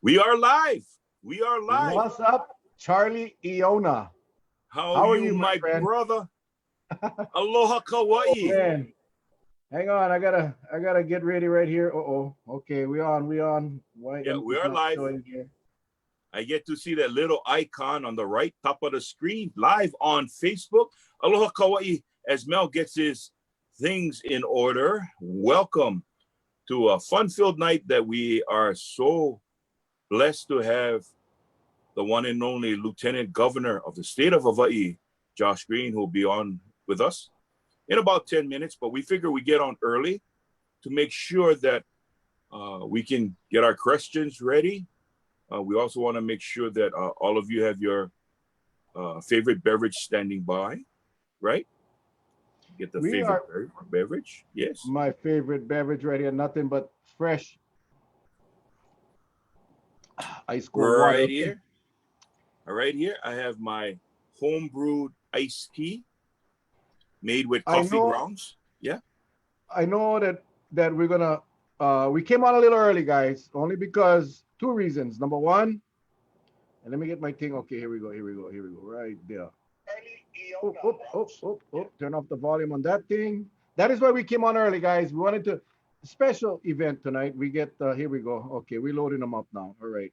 We are live. We are live. What's up, Charlie Iona? How are you, my brother? Aloha Kauai. Man, hang on. I gotta get ready right here. Okay, we on. Why Yeah, we are live. Here? I get to see that little icon on the right top of the screen, live on Facebook. Aloha Kauai. As Mel gets his things in order, welcome to a fun-filled night that we are so blessed to have the one and only Lieutenant Governor of the state of Hawaii, Josh Green, who will be on with us in about 10 minutes. But we figure we get on early to make sure that we can get our questions ready. We also want to make sure that all of you have your favorite beverage standing by, right? Get the favorite beverage. Yes. My favorite beverage right here, nothing but fresh ice cold water. Right here. Right here, I have my home brewed iced tea made with coffee grounds. Yeah. I know that we're gonna we came on a little early, guys, only because two reasons. Number one, and let me get my thing. Okay, here we go. Right there. Turn off the volume on that thing. That is why we came on early, guys. We wanted to special event tonight. We get here we go. Okay, we're loading them up now. All right.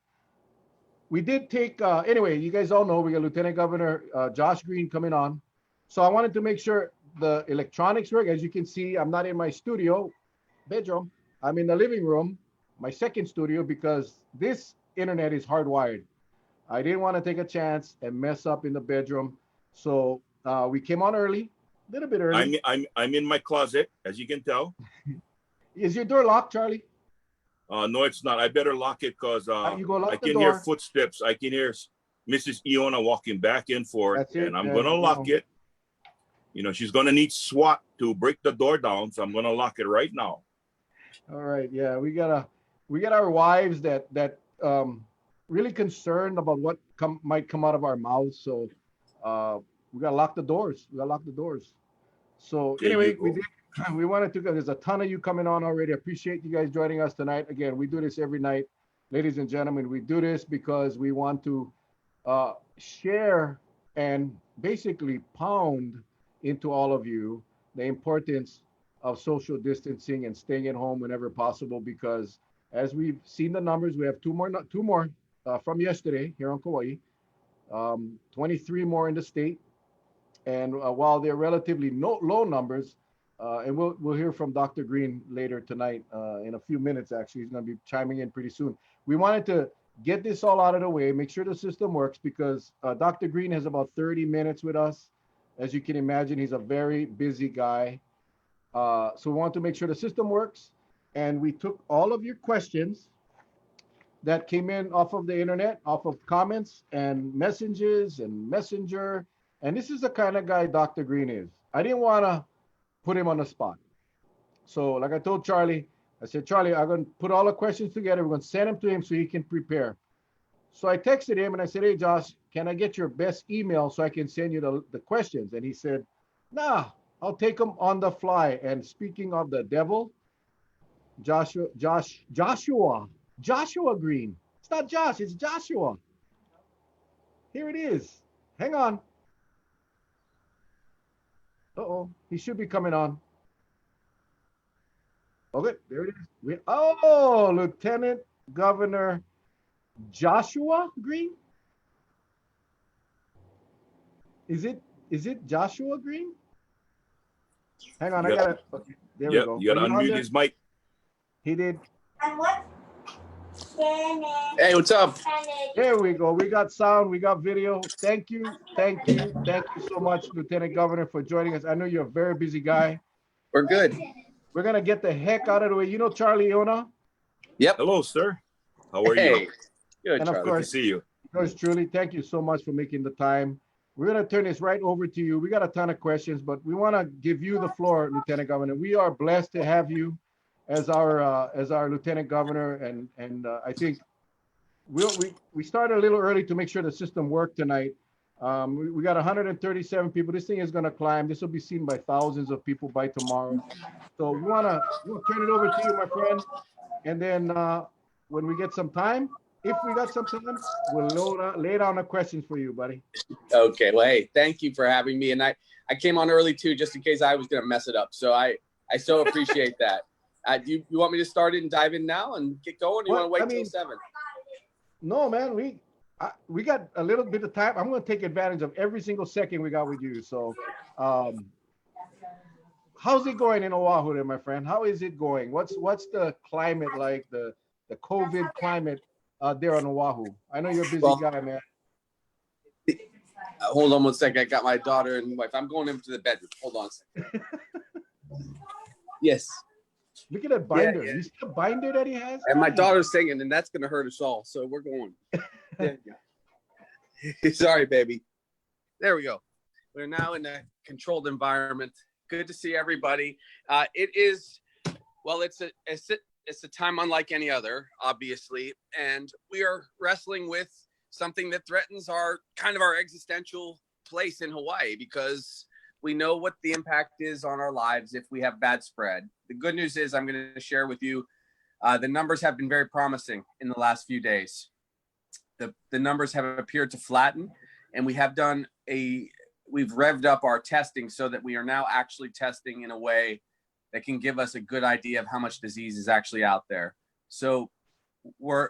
We did take anyway, you guys all know we got Lieutenant Governor Josh Green coming on. So I wanted to make sure the electronics work. As you can see, I'm not in my studio bedroom. I'm in the living room, my second studio, because this internet is hardwired. I didn't want to take a chance and mess up in the bedroom. So we came on early, a little bit early. I'm in my closet, as you can tell. Is your door locked, Charlie? No, it's not. I better lock it because I can hear footsteps. I can hear Mrs. Iona walking back and forth, and I'm going to lock it. You know, she's going to need SWAT to break the door down, so I'm going to lock it right now. All right. Yeah, we got our wives that really concerned about what might come out of our mouths. So we got to lock the doors. So anyway, we wanted to go. There's a ton of you coming on already. I appreciate you guys joining us tonight. Again, we do this every night. Ladies and gentlemen, we do this because we want to share and basically pound into all of you the importance of social distancing and staying at home whenever possible, because as we've seen the numbers, we have two more from yesterday here on Kauai, 23 more in the state. And while they're relatively low numbers, and we'll hear from Dr. Green later tonight in a few minutes. Actually, he's going to be chiming in pretty soon. We wanted to get this all out of the way, make sure the system works, because Dr. Green has about 30 minutes with us. As you can imagine, he's a very busy guy. So we want to make sure the system works. And we took all of your questions that came in off of the internet, off of comments and messages and messenger. And this is the kind of guy Dr. Green is. I didn't want to put him on the spot. So like I told Charlie, I said, Charlie, I'm going to put all the questions together. We're going to send them to him so he can prepare. So I texted him and I said, hey, Josh, can I get your best email so I can send you the questions? And he said, nah, I'll take them on the fly. And speaking of the devil, Joshua Green. It's not Josh, it's Joshua. Here it is. Hang on. Uh-oh, he should be coming on. Okay, there it is. Lieutenant Governor Joshua Green? Is it Joshua Green? Hang on, I got it. Okay, there we go. You got to unmute his mic. He did. And what? Hey, what's up? There we go. We got sound, we got video. Thank you so much, Lieutenant Governor, for joining us. I know you're a very busy guy. We're good. We're gonna get the heck out of the way. You know Charlie Iona? Yep. Hello, sir. How are you? Good, and Charlie. of course, good to see you. Yours truly, thank you so much for making the time. We're gonna turn this right over to you. We got a ton of questions, but we want to give you the floor, Lieutenant Governor. We are blessed to have you as our Lieutenant Governor, and I think we started a little early to make sure the system worked tonight. We got 137 people. This thing is going to climb. This will be seen by thousands of people by tomorrow. So we'll turn it over to you, my friend. And then when we get some time, if we got some time, we'll lay down the questions for you, buddy. Okay. Well, hey, thank you for having me. And I came on early too, just in case I was going to mess it up. So I so appreciate that. Do you want me to start it and dive in now and get going? Or you want to wait till 7? No, man, we got a little bit of time. I'm going to take advantage of every single second we got with you. So, how's it going in Oahu, there, my friend? How is it going? What's the climate like? The COVID climate there on Oahu? I know you're a busy guy, man. Hold on 1 second. I got my daughter and wife. I'm going into the bedroom. Hold on a second. Yes. Look at that binder. Yeah. You see the binder that he has? And my daughter's singing, and that's going to hurt us all. So we're going. There you go. Sorry, baby. There we go. We're now in a controlled environment. Good to see everybody. It is, well, it's a time unlike any other, obviously, and we are wrestling with something that threatens our existential place in Hawaii, because we know what the impact is on our lives if we have bad spread. The good news is I'm going to share with you the numbers have been very promising in the last few days. The numbers have appeared to flatten, and we've revved up our testing so that we are now actually testing in a way that can give us a good idea of how much disease is actually out there. So we're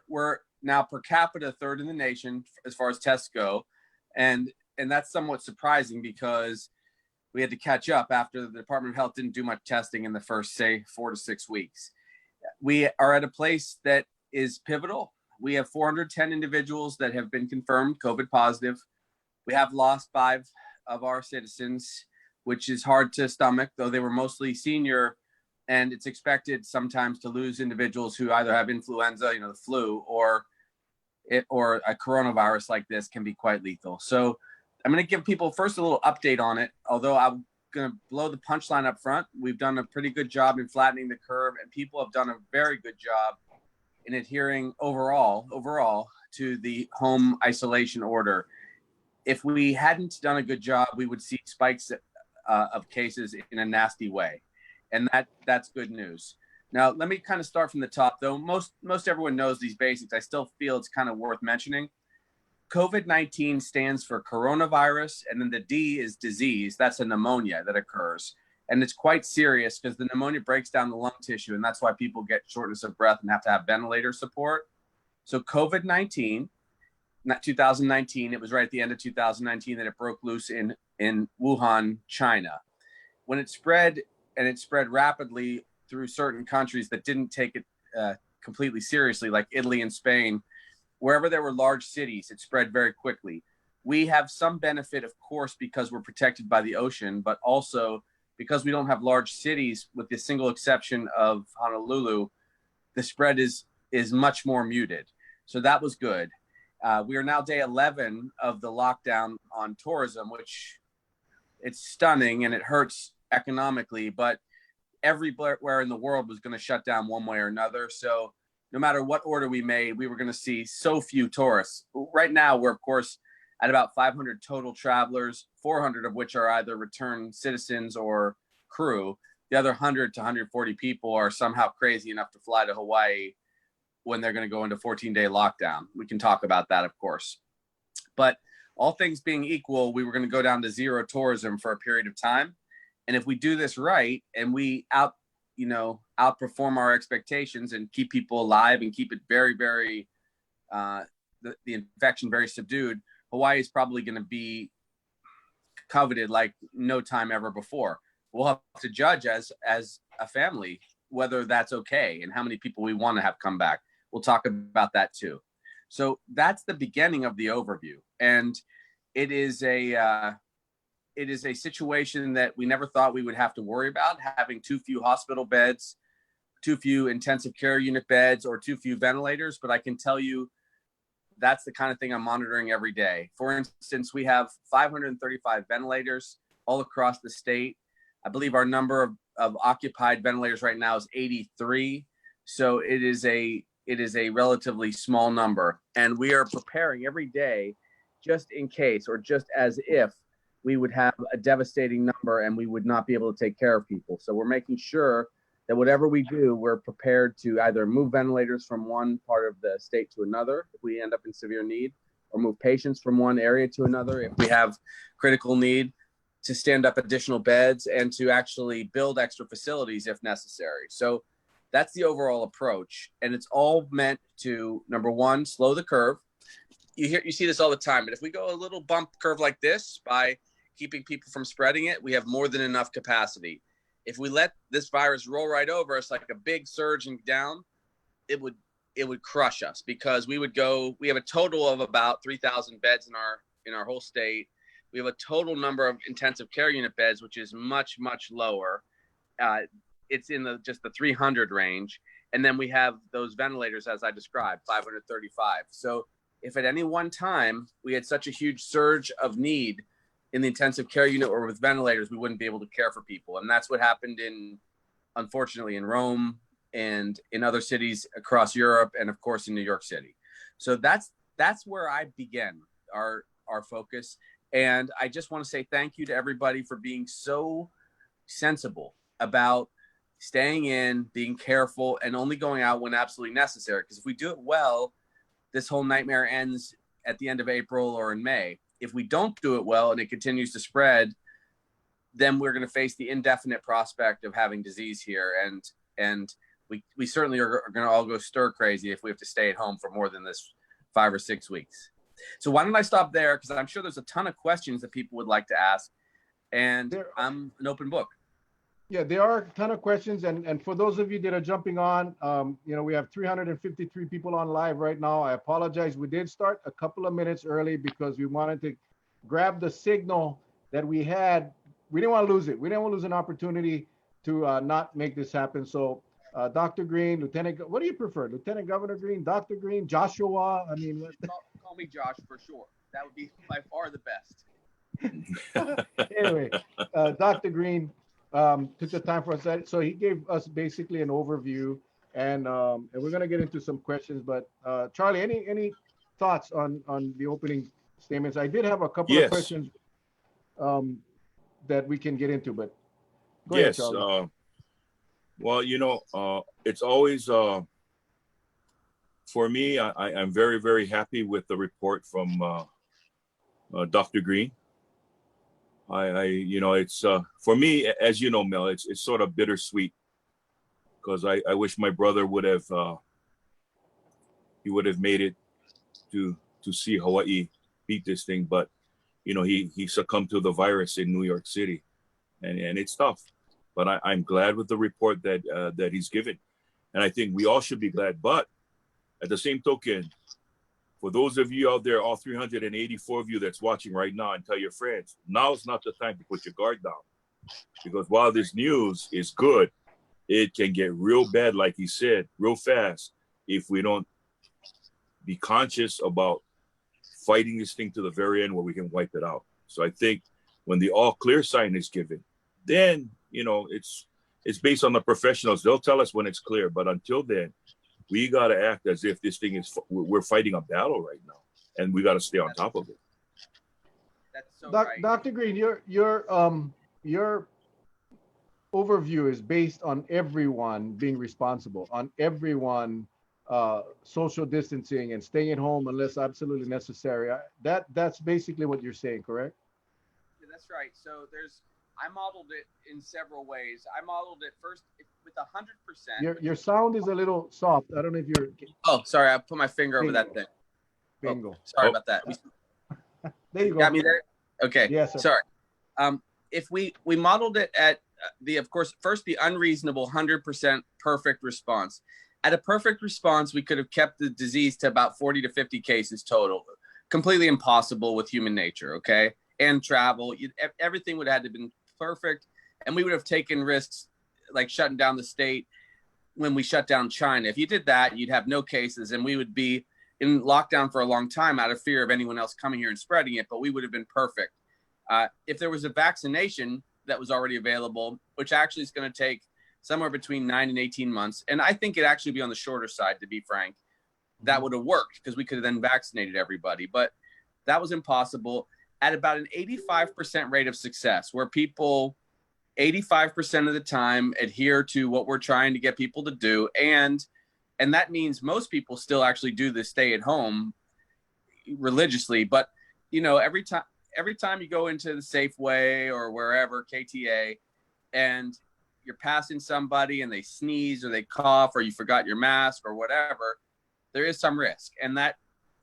now per capita third in the nation as far as tests go. And that's somewhat surprising because we had to catch up after the Department of Health didn't do much testing in the first, say, 4 to 6 weeks. We are at a place that is pivotal. We have 410 individuals that have been confirmed COVID positive. We have lost 5 of our citizens, which is hard to stomach, though they were mostly senior, and it's expected sometimes to lose individuals who either have influenza, the flu, or a coronavirus like this can be quite lethal. So I'm going to give people first a little update on it, although I'm going to blow the punchline up front. We've done a pretty good job in flattening the curve, and people have done a very good job in adhering overall to the home isolation order. If we hadn't done a good job, we would see spikes of cases in a nasty way. And that's good news. Now, let me kind of start from the top, though. Most everyone knows these basics. I still feel it's kind of worth mentioning. COVID-19 stands for coronavirus, and then the D is disease. That's a pneumonia that occurs. And it's quite serious because the pneumonia breaks down the lung tissue, and that's why people get shortness of breath and have to have ventilator support. So COVID-19, not 2019, it was right at the end of 2019 that it broke loose in Wuhan, China. When it spread, and it spread rapidly through certain countries that didn't take it completely seriously, like Italy and Spain, wherever there were large cities, it spread very quickly. We have some benefit, of course, because we're protected by the ocean, but also because we don't have large cities, with the single exception of Honolulu, the spread is much more muted. So that was good. We are now day 11 of the lockdown on tourism, which it's stunning and it hurts economically, but everywhere in the world was going to shut down one way or another. So no matter what order we made, we were going to see so few tourists. Right now, we're, of course, at about 500 total travelers, 400 of which are either return citizens or crew. The other 100 to 140 people are somehow crazy enough to fly to Hawaii when they're going to go into 14-day lockdown. We can talk about that, of course. But all things being equal, we were going to go down to zero tourism for a period of time. And if we do this right and we outperform our expectations and keep people alive and keep it very, very, the infection very subdued, Hawaii is probably going to be coveted like no time ever before. We'll have to judge as a family whether that's okay and how many people we want to have come back. We'll talk about that too. So that's the beginning of the overview. And it is a situation that we never thought we would have to worry about, having too few hospital beds, too few intensive care unit beds, or too few ventilators. But I can tell you that's the kind of thing I'm monitoring every day. For instance, we have 535 ventilators all across the state. I believe our number of occupied ventilators right now is 83. So it is a relatively small number. And we are preparing every day just in case, or just as if we would have a devastating number and we would not be able to take care of people. So we're making sure that whatever we do, we're prepared to either move ventilators from one part of the state to another if we end up in severe need, or move patients from one area to another if we have critical need, to stand up additional beds and to actually build extra facilities if necessary. So that's the overall approach. And it's all meant to, number one, slow the curve. You see this all the time, but if we go a little bump curve like this by keeping people from spreading it, we have more than enough capacity. If we let this virus roll right over us like a big surge and down, it would crush us, because we have a total of about 3,000 beds in our whole state. We have a total number of intensive care unit beds, which is much, much lower. It's in just the 300 range. And then we have those ventilators, as I described, 535. So if at any one time we had such a huge surge of need in the intensive care unit or with ventilators, we wouldn't be able to care for people. And that's what happened unfortunately, in Rome and in other cities across Europe, and of course in New York City. So that's where I began our focus. And I just want to say thank you to everybody for being so sensible about staying in, being careful, and only going out when absolutely necessary. Because if we do it well, this whole nightmare ends at the end of April or in May. If we don't do it well and it continues to spread, then we're going to face the indefinite prospect of having disease here. And we certainly are going to all go stir crazy if we have to stay at home for more than this 5 or 6 weeks. So why don't I stop there? Because I'm sure there's a ton of questions that people would like to ask, and I'm an open book. Yeah, there are a ton of questions. And for those of you that are jumping on, we have 353 people on live right now. I apologize. We did start a couple of minutes early because we wanted to grab the signal that we had. We didn't want to lose it. We didn't want to lose an opportunity to not make this happen. So Dr. Green, Lieutenant, what do you prefer? Lieutenant Governor Green, Dr. Green, Joshua? I mean, call me Josh for sure. That would be by far the best. Anyway, Dr. Green took the time for us. So he gave us basically an overview, and we're going to get into some questions. But Charlie, any thoughts on the opening statements? I did have a couple of questions that we can get into, but go ahead, Charlie. Well, it's always, for me, I'm very, very happy with the report from Dr. Green. It's for me, as you know, Mel, it's sort of bittersweet, because I wish my brother would have made it to see Hawaii beat this thing, but he succumbed to the virus in New York City, and it's tough. But I'm glad with the report that he's given, and I think we all should be glad. But at the same token, for those of you out there, all 384 of you that's watching right now, and tell your friends, now's not the time to put your guard down, because while this news is good, it can get real bad, like he said, real fast, if we don't be conscious about fighting this thing to the very end where we can wipe it out. So I think when the all clear sign is given, then it's based on the professionals. They'll tell us when it's clear, but until then, we got to act as if this thing we're fighting a battle right now, and we got to stay on top of it. That's so right. Dr. Green, your overview is based on everyone being responsible, on everyone social distancing and staying at home unless absolutely necessary. That's basically what you're saying, correct? Yeah, that's right. So I modeled it in several ways. I modeled it first with 100%. Your sound is a little soft. I don't know if you're. Oh, sorry. I put my finger over that thing. Bingo. Oh, sorry about that. There you go. Got me there? Okay. Yes, sir. Sorry. If we modeled it at of course, first the unreasonable 100% perfect response. At a perfect response, we could have kept the disease to about 40 to 50 cases total. Completely impossible with human nature, okay? And travel. Everything would have had to have been perfect, and we would have taken risks like shutting down the state when we shut down China. If you did that, you'd have no cases, and we would be in lockdown for a long time out of fear of anyone else coming here and spreading it, but we would have been perfect. If there was a vaccination that was already available, which actually is going to take somewhere between 9 and 18 months, and I think it'd actually be on the shorter side, to be frank, that would have worked because we could have then vaccinated everybody, but that was impossible. At about an 85% rate of success, where people 85% of the time adhere to what we're trying to get people to do. And that means most people still actually do the stay at home religiously. But, you know, every time you go into the Safeway or wherever, KTA, and you're passing somebody and they sneeze or they cough or you forgot your mask or whatever, there is some risk. And that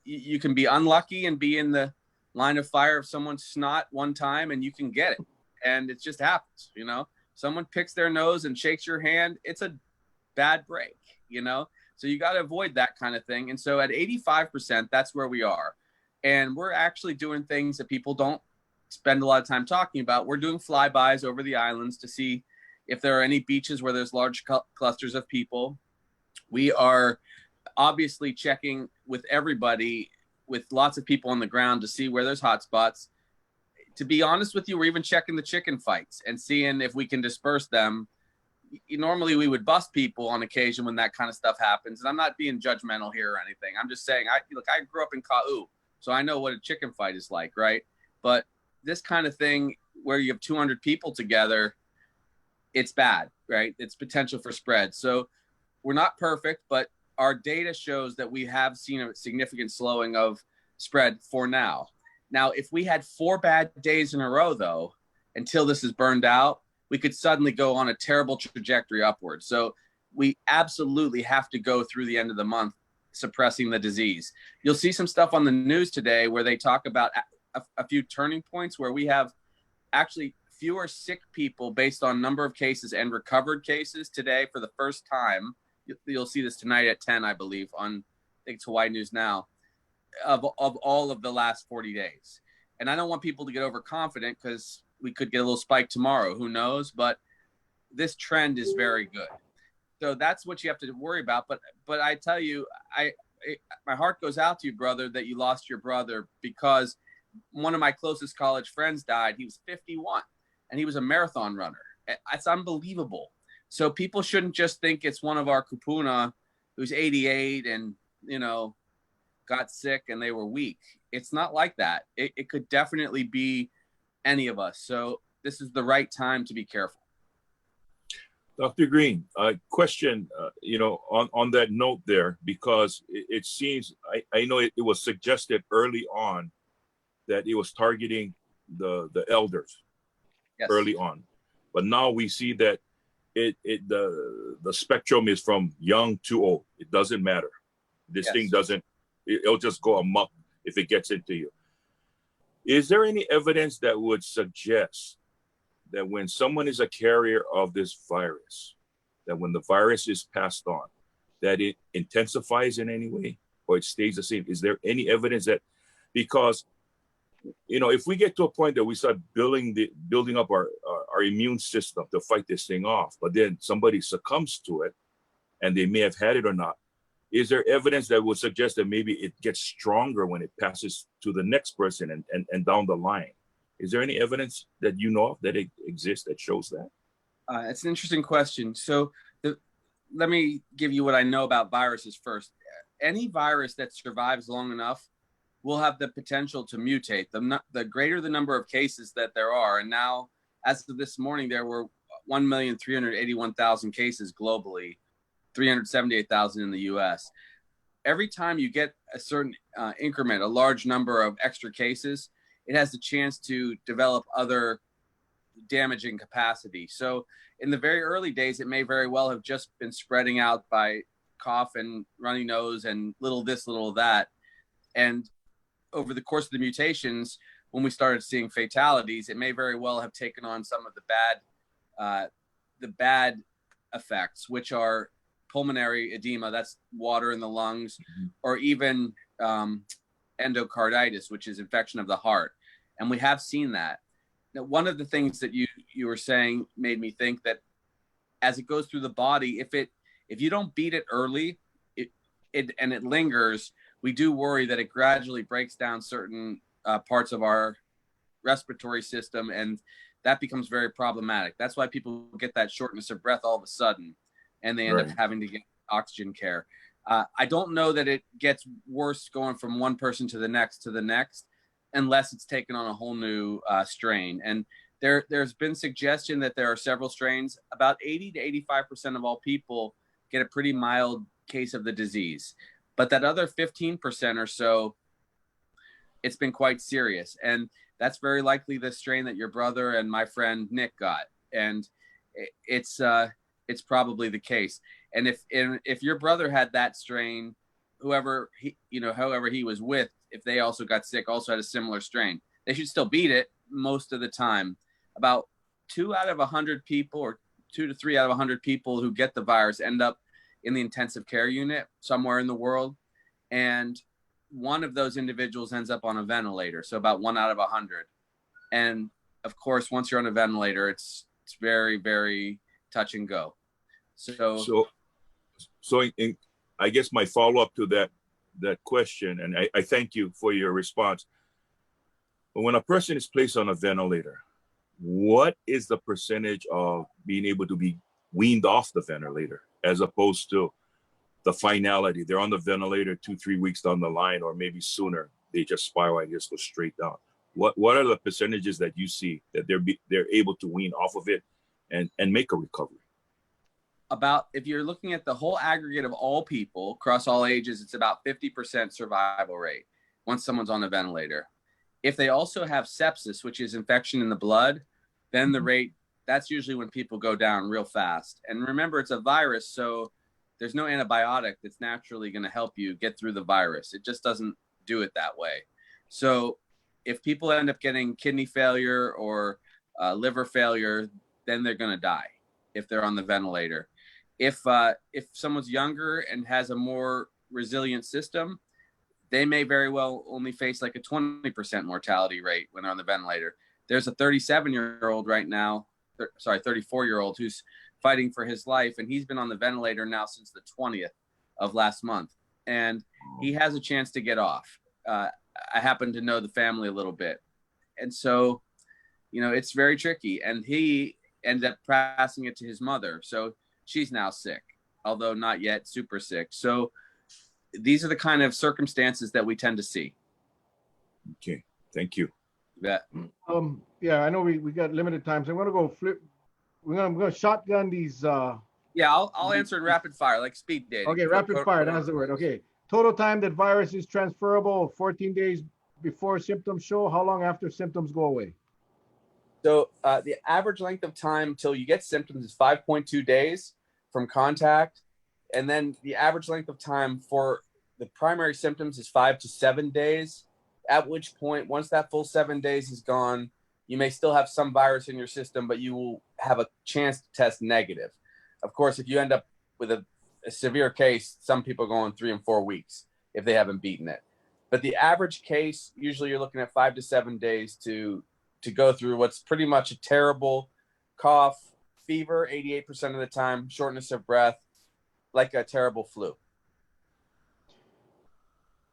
you can be unlucky and be in the line of fire of someone's snot one time and you can get it. And it just happens, you know, someone picks their nose and shakes your hand. It's a bad break, you know, so you got to avoid that kind of thing. And so at 85%, that's where we are. And we're actually doing things that people don't spend a lot of time talking about. We're doing flybys over the islands to see if there are any beaches where there's large clusters of people. We are obviously checking with everybody, with lots of people on the ground to see where there's hot spots. To be honest with you, we're even checking the chicken fights and seeing if we can disperse them. Normally we would bust people on occasion when that kind of stuff happens. And I'm not being judgmental here or anything. I'm just saying, I grew up in Ka'u, so I know what a chicken fight is like, right? But this kind of thing where you have 200 people together, it's bad, right? It's potential for spread. So we're not perfect, but our data shows that we have seen a significant slowing of spread for now. Now, if we had 4 bad days in a row, though, until this is burned out, we could suddenly go on a terrible trajectory upward. So we absolutely have to go through the end of the month suppressing the disease. You'll see some stuff on the news today where they talk about a few turning points where we have actually fewer sick people based on number of cases and recovered cases today for the first time. You'll see this tonight at 10, I believe, on I think it's Hawaii News Now, of all of the last 40 days. And I don't want people to get overconfident because we could get a little spike tomorrow, who knows, but this trend is very good. So that's what you have to worry about. But I tell you, my heart goes out to you, brother, that you lost your brother, because one of my closest college friends died. He was 51 and he was a marathon runner. It's unbelievable. So people shouldn't just think it's one of our kupuna who's 88 and, you know, got sick and they were weak. It's not like that. It could definitely be any of us. So this is the right time to be careful. Dr. Green, question, on that note there, because it seems, I know it was suggested early on that it was targeting the elders. Yes. Early on. But now we see that the spectrum is from young to old. It doesn't matter. This thing doesn't, it'll just go amok if it gets into you. Is there any evidence that would suggest that when someone is a carrier of this virus, that when the virus is passed on, that it intensifies in any way or it stays the same? Is there any evidence that, because, if we get to a point that we start building up our immune system to fight this thing off, but then somebody succumbs to it and they may have had it or not, is there evidence that would suggest that maybe it gets stronger when it passes to the next person and down the line? Is there any evidence that you know of that it exists that shows that? It's an interesting question. So let me give you what I know about viruses first. Any virus that survives long enough will have the potential to mutate. The greater the number of cases that there are, and now as of this morning, there were 1,381,000 cases globally, 378,000 in the US. Every time you get a certain increment, a large number of extra cases, it has the chance to develop other damaging capacity. So in the very early days, it may very well have just been spreading out by cough and runny nose and little this, little that. And over the course of the mutations, when we started seeing fatalities, it may very well have taken on some of the bad effects, which are pulmonary edema, that's water in the lungs, or even endocarditis, which is infection of the heart. And we have seen that. Now, one of the things that you were saying made me think that as it goes through the body, if you don't beat it early, and it lingers, we do worry that it gradually breaks down certain parts of our respiratory system, and that becomes very problematic. That's why people get that shortness of breath all of a sudden, and they end up having to get oxygen care. I don't know that it gets worse going from one person to the next, unless it's taken on a whole new strain. And There's been suggestion that there are several strains. About 80 to 85% of all people get a pretty mild case of the disease, but that other 15% or so, it's been quite serious. And that's very likely the strain that your brother and my friend Nick got. And it's probably the case. And if your brother had that strain, however he was with, if they also got sick, also had a similar strain, they should still beat it most of the time. About 2 out of 100 people, or 2 to 3 out of 100 people who get the virus end up in the intensive care unit somewhere in the world. And one of those individuals ends up on a ventilator. So about 1 out of 100. And of course, once you're on a ventilator, it's very, very touch and go. So I guess my follow-up to that question, and I thank you for your response. But when a person is placed on a ventilator, what is the percentage of being able to be weaned off the ventilator as opposed to the finality? They're on the ventilator 2-3 weeks down the line, or maybe sooner, they just spiral and just go straight down. What are the percentages that you see that they're able to wean off of it and make a recovery? About, if you're looking at the whole aggregate of all people across all ages, it's about 50% survival rate once someone's on a ventilator. If they also have sepsis, which is infection in the blood, then the rate, that's usually when people go down real fast. And remember, it's a virus, so there's no antibiotic that's naturally going to help you get through the virus. It just doesn't do it that way. So if people end up getting kidney failure or liver failure, then they're going to die if they're on the ventilator. If someone's younger and has a more resilient system, they may very well only face like a 20% mortality rate when they're on the ventilator. There's a 34-year-old right now, who's fighting for his life, and he's been on the ventilator now since the 20th of last month, and he has a chance to get off. I happen to know the family a little bit, and so, it's very tricky. And he ended up passing it to his mother, so she's now sick, although not yet super sick. So these are the kind of circumstances that we tend to see. Okay, thank you. Yeah. Yeah, I know we got limited time, so I'm gonna go flip. I'm gonna shotgun these. Yeah, I'll answer in rapid fire, like speed dating. Okay, rapid fire. That's the word. Okay, total time that virus is transferable: 14 days before symptoms show. How long after symptoms go away? So the average length of time till you get symptoms is 5.2 days from contact. And then the average length of time for the primary symptoms is 5 to 7 days, at which point, once that full 7 days is gone, you may still have some virus in your system, but you will have a chance to test negative. Of course, if you end up with a severe case, some people go on 3 and 4 weeks if they haven't beaten it. But the average case, usually you're looking at 5 to 7 days to go through what's pretty much a terrible cough, fever 88% of the time, shortness of breath, like a terrible flu.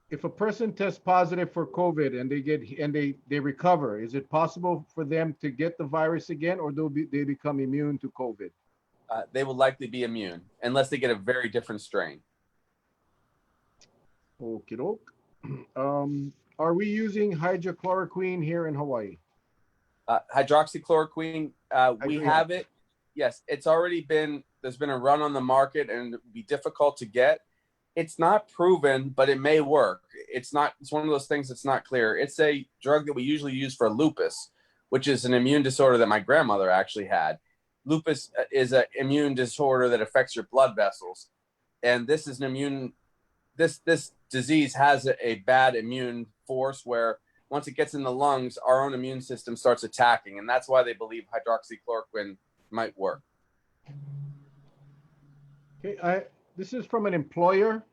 If a person tests positive for COVID and they recover, is it possible for them to get the virus again, or they become immune to COVID? They will likely be immune unless they get a very different strain. Okie doke. Are we using hydrochloroquine here in Hawaii? Hydroxychloroquine, we have it. Yes, there's been a run on the market, and it would be difficult to get. It's not proven, but it may work. It's one of those things that's not clear. It's a drug that we usually use for lupus, which is an immune disorder that my grandmother actually had. Lupus is an immune disorder that affects your blood vessels. And this is this disease has a bad immune force where once it gets in the lungs, our own immune system starts attacking. And that's why they believe hydroxychloroquine might work. Okay, this is from an employer.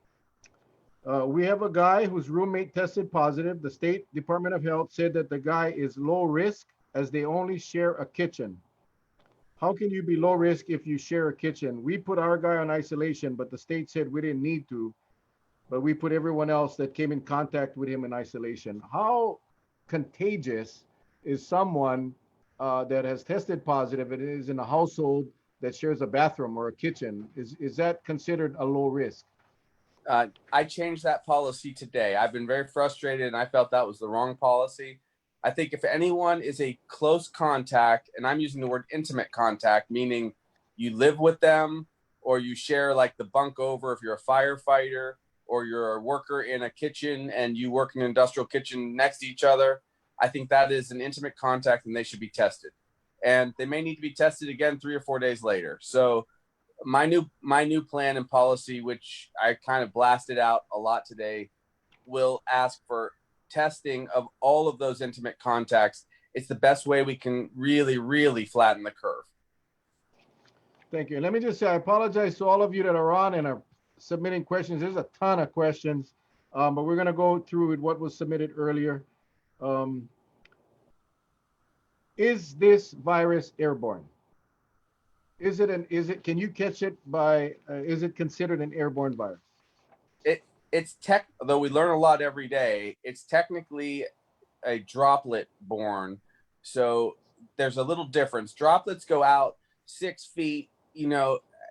We have a guy whose roommate tested positive. The State Department of Health said that the guy is low risk as they only share a kitchen. How can you be low risk if you share a kitchen? We put our guy on isolation, but the state said we didn't need to, but we put everyone else that came in contact with him in isolation. How contagious is someone that has tested positive and is in a household that shares a bathroom or a kitchen? Is that considered a low risk? I changed that policy today. I've been very frustrated, and I felt that was the wrong policy. I think if anyone is a close contact, and I'm using the word intimate contact, meaning you live with them or you share like the bunk over if you're a firefighter, or you're a worker in a kitchen and you work in an industrial kitchen next to each other, I think that is an intimate contact and they should be tested. And they may need to be tested again 3 or 4 days later. So my new plan and policy, which I kind of blasted out a lot today, will ask for testing of all of those intimate contacts. It's the best way we can really, really flatten the curve. Thank you. And let me just say, I apologize to all of you that are on and are submitting questions. There's a ton of questions, but we're going to go through with what was submitted earlier. Is this virus airborne? Can you catch it is it considered an airborne virus? Though we learn a lot every day, it's technically a droplet borne. So there's a little difference. Droplets go out 6 feet,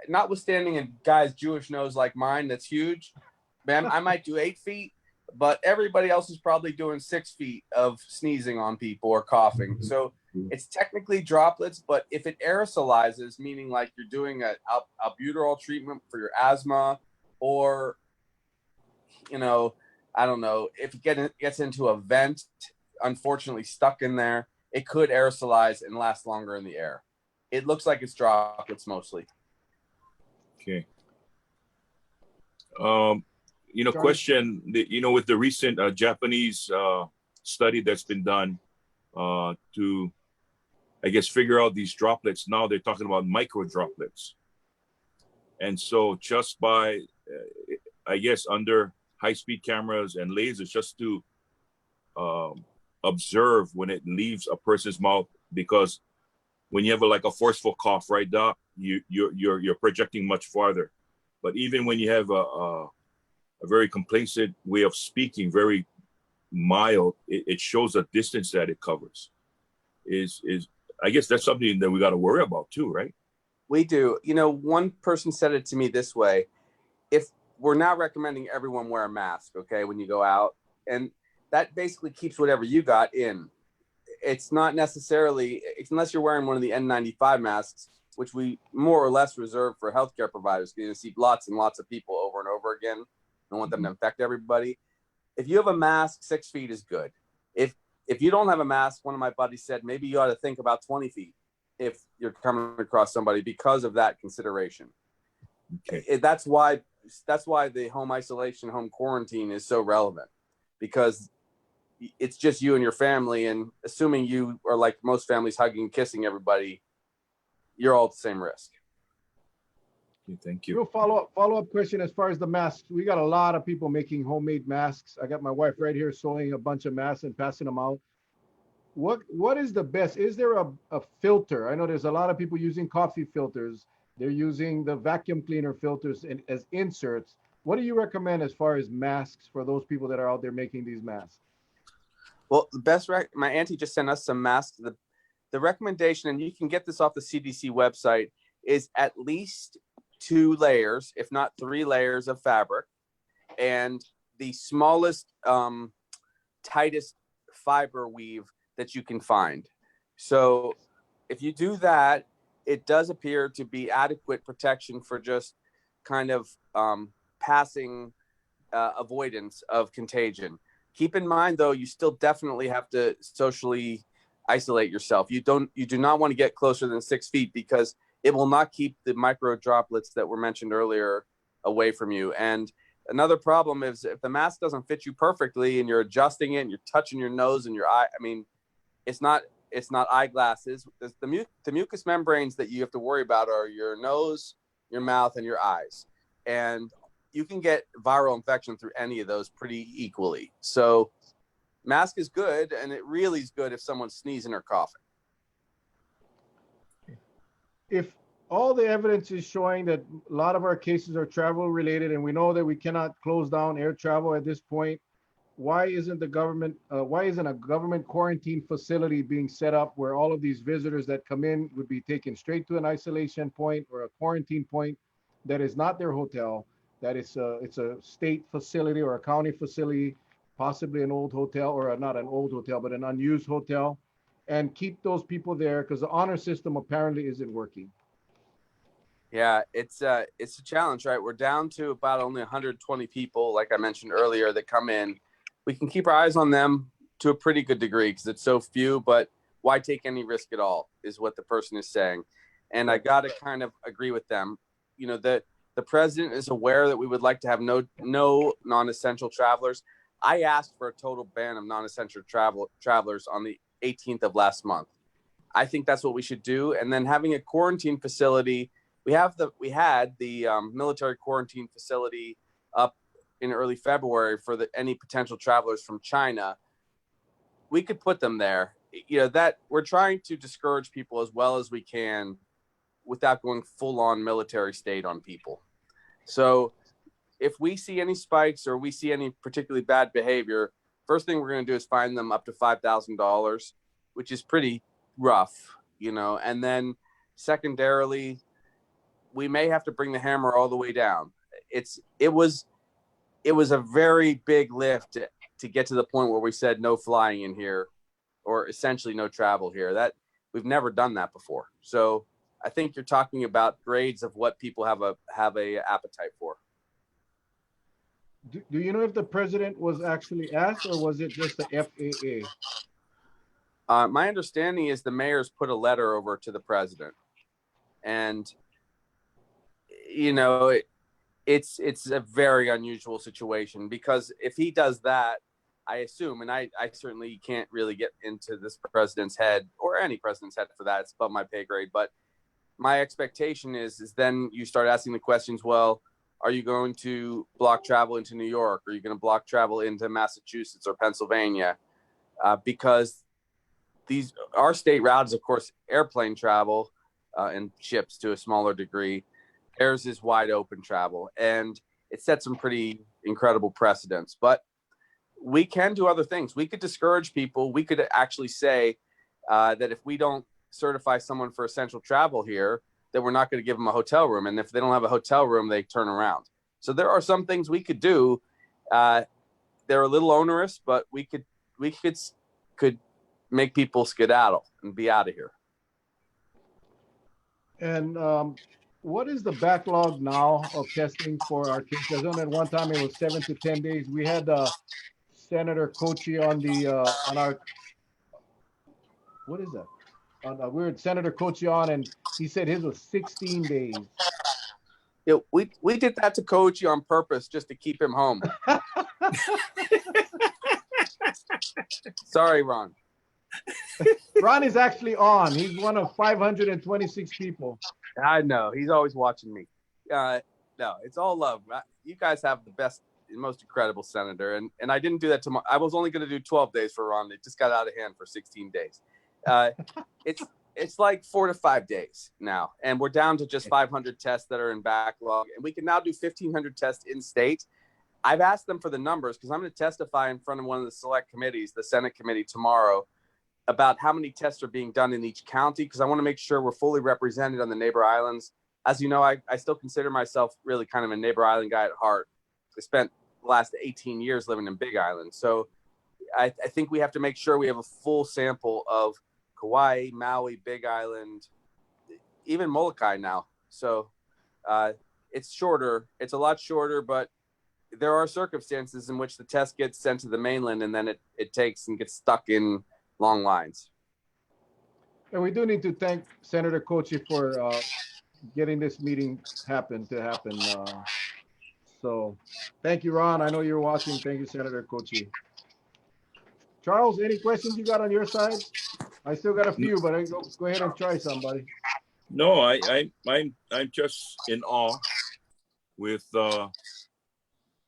notwithstanding a guy's Jewish nose like mine, that's huge. Man, I might do 8 feet, but everybody else is probably doing 6 feet of sneezing on people or coughing. So it's technically droplets, but if it aerosolizes, meaning like you're doing a albuterol treatment for your asthma, or, I don't know, if it gets into a vent, unfortunately stuck in there, it could aerosolize and last longer in the air. It looks like it's droplets mostly. Okay. Question, with the recent Japanese study that's been done to, I guess, figure out these droplets. Now they're talking about micro droplets. And so just by, I guess, under high-speed cameras and lasers, just to observe when it leaves a person's mouth, because when you have a forceful cough, right, Doc, you're projecting much farther. But even when you have a very complacent way of speaking, very mild, it shows the distance that it covers. I guess that's something that we got to worry about too, right? We do. One person said it to me this way: if we're not recommending everyone wear a mask, okay, when you go out, and that basically keeps whatever you got in. It's not necessarily, unless you're wearing one of the N95 masks, which we more or less reserve for healthcare providers, because you see lots and lots of people over and over again. Don't want them to infect everybody. If you have a mask, 6 feet is good. If you don't have a mask, one of my buddies said, maybe you ought to think about 20 feet if you're coming across somebody, because of that consideration. Okay. That's why the home isolation, home quarantine is so relevant, because it's just you and your family, and assuming you are like most families, hugging and kissing everybody, you're all at the same risk. Okay, thank you. Real follow-up question as far as the masks. We got a lot of people making homemade masks. I got my wife right here sewing a bunch of masks and passing them out. What is the best? Is there a filter? I know there's a lot of people using coffee filters. They're using the vacuum cleaner filters as inserts. What do you recommend as far as masks for those people that are out there making these masks? Well, the best, my auntie just sent us some masks. The recommendation, and you can get this off the CDC website, is at least 2 layers, if not 3 layers of fabric, and the smallest, tightest fiber weave that you can find. So if you do that, it does appear to be adequate protection for just kind of passing avoidance of contagion. Keep in mind, though, you still definitely have to socially isolate yourself. You do not want to get closer than 6 feet, because it will not keep the micro droplets that were mentioned earlier away from you. And another problem is if the mask doesn't fit you perfectly and you're adjusting it and you're touching your nose and your eye, I mean, it's not eyeglasses. The mucous membranes that you have to worry about are your nose, your mouth, and your eyes. And you can get viral infection through any of those pretty equally. So mask is good, and it really is good if someone's sneezing or coughing. If all the evidence is showing that a lot of our cases are travel related, and we know that we cannot close down air travel at this point, why isn't a government quarantine facility being set up where all of these visitors that come in would be taken straight to an isolation point or a quarantine point that is not their hotel, that it's a state facility or a county facility, possibly an old hotel, or not an old hotel, but an unused hotel, and keep those people there, because the honor system apparently isn't working. Yeah, it's a challenge, right? We're down to about only 120 people, like I mentioned earlier, that come in. We can keep our eyes on them to a pretty good degree because it's so few, but why take any risk at all is what the person is saying. And I got to kind of agree with them. You know, the president is aware that we would like to have no non-essential travelers. I asked for a total ban of non-essential travelers on the 18th of last month. I think that's what we should do. And then having a quarantine facility, we had the military quarantine facility up in early February for any potential travelers from China. We could put them there. You know, that we're trying to discourage people as well as we can without going full on military state on people. So if we see any spikes or we see any particularly bad behavior, first thing we're going to do is fine them up to $5,000, which is pretty rough, you know, and then secondarily, we may have to bring the hammer all the way down. It was a very big lift to get to the point where we said no flying in here, or essentially no travel here. That we've never done that before. So I think you're talking about grades of what people have a appetite for. Do you know if the president was actually asked, or was it just the FAA? My understanding is the mayor's put a letter over to the president, and you know, it's a very unusual situation, because if he does that, I assume, and I certainly can't really get into this president's head, or any president's head for that, it's above my pay grade, but my expectation is then you start asking the questions, well, are you going to block travel into New York? Are you going to block travel into Massachusetts or Pennsylvania? Because our state routes, of course, airplane travel and ships to a smaller degree. Theirs is wide open travel, and it sets some pretty incredible precedents. But we can do other things. We could discourage people. We could actually say that if we don't certify someone for essential travel here, that we're not going to give them a hotel room. And if they don't have a hotel room, they turn around. So there are some things we could do. They're a little onerous, but we could make people skedaddle and be out of here. And what is the backlog now of testing for our kids? I know at one time it was 7 to 10 days. We had Senator Kochi on the on our, what is that? We had Senator Kochi on, and he said his was 16 days. Yeah, we did that to Kochi on purpose just to keep him home. Sorry, Ron. Ron is actually on. He's one of 526 people. I know. He's always watching me. No, it's all love. You guys have the best, most incredible senator. And I didn't do that tomorrow. I was only going to do 12 days for Ron. It just got out of hand for 16 days. It's like 4 to 5 days now. And we're down to just 500 tests that are in backlog. And we can now do 1,500 tests in state. I've asked them for the numbers because I'm going to testify in front of one of the select committees, the Senate committee, tomorrow, about how many tests are being done in each county, because I want to make sure we're fully represented on the neighbor islands. As you know, I still consider myself really kind of a neighbor island guy at heart. I spent the last 18 years living in Big Island. So I think we have to make sure we have a full sample of Kauai, Maui, Big Island, even Molokai now. So it's shorter. It's a lot shorter, but there are circumstances in which the test gets sent to the mainland and then it takes and gets stuck in long lines. And we do need to thank Senator Kochi for getting this meeting happen. So thank you, Ron. I know you're watching. Thank you, Senator Kochi. Charles, any questions you got on your side? I still got a few, but go ahead and try somebody. No, I'm just in awe with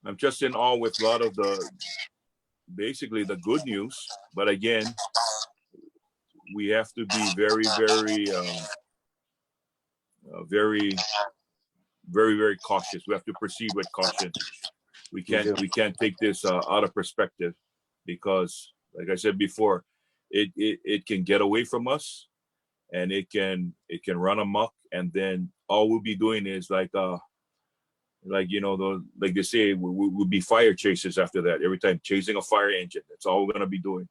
I'm just in awe with a lot of basically the good news. But again, we have to be very, very cautious. We have to proceed with caution. We can't take this out of perspective, because, like I said before, it can get away from us, and it can run amok, and then all we'll be doing is like Like, those, like they say, we'll be fire chasers after that. Every time chasing a fire engine, that's all we're gonna be doing.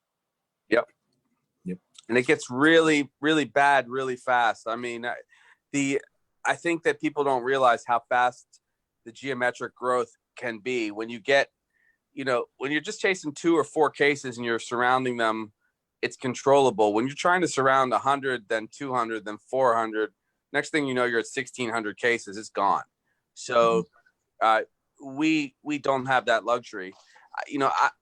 Yep. And it gets really, really bad really fast. I mean, I think that people don't realize how fast the geometric growth can be when you get, when you're just chasing 2 or 4 cases and you're surrounding them, it's controllable. When you're trying to surround 100, then 200, then 400, next thing you know, you're at 1,600 cases. It's gone. So we don't have that luxury.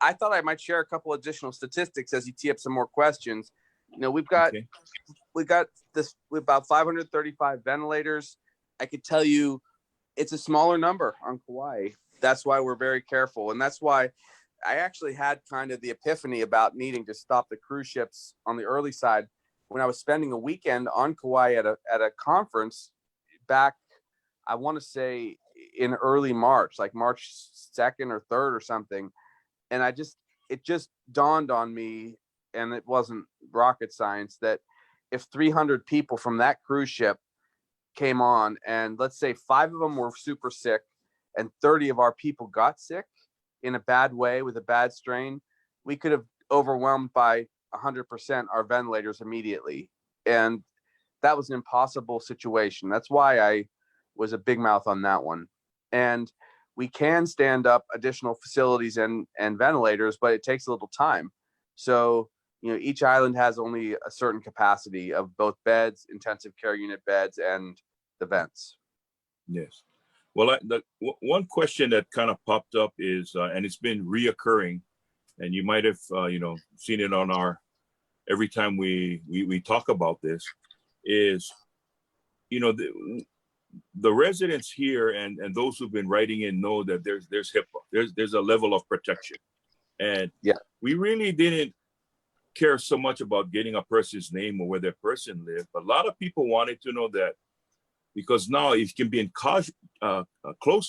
I thought I might share a couple additional statistics as you tee up some more questions. We've got about 535 ventilators. I could tell you it's a smaller number on Kauai. That's why we're very careful. And that's why I actually had kind of the epiphany about needing to stop the cruise ships on the early side when I was spending a weekend on Kauai at a conference back, I want to say in early March, like March 2nd or 3rd or something. And it just dawned on me, and it wasn't rocket science, that if 300 people from that cruise ship came on and let's say 5 of them were super sick and 30 of our people got sick in a bad way with a bad strain, we could have overwhelmed by 100% our ventilators immediately. And that was an impossible situation. That's why I was a big mouth on that one. And we can stand up additional facilities and ventilators, but it takes a little time. So, each island has only a certain capacity of both beds, intensive care unit beds, and the vents. Yes. Well, one question that kind of popped up is, and it's been reoccurring, and you might have, seen it on every time we talk about this, is, the residents here and those who've been writing in know that there's HIPAA, there's a level of protection, and we really didn't care so much about getting a person's name or where that person lived, but a lot of people wanted to know that, because now if you can be in close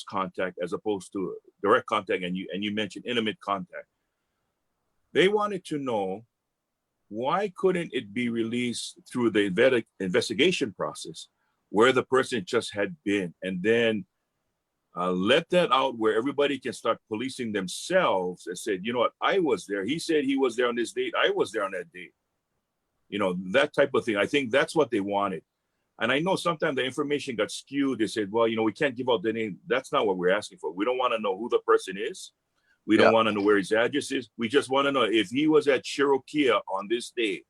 contact as opposed to direct contact, and you mentioned intimate contact, they wanted to know why couldn't it be released through the investigation process where the person just had been, and then let that out where everybody can start policing themselves and said, what, I was there. He said he was there on this date. I was there on that date. That type of thing. I think that's what they wanted. And I know sometimes the information got skewed. They said, well, we can't give out the name. That's not what we're asking for. We don't want to know who the person is. We don't want to know where his address is. We just want to know if he was at Cherokee on this day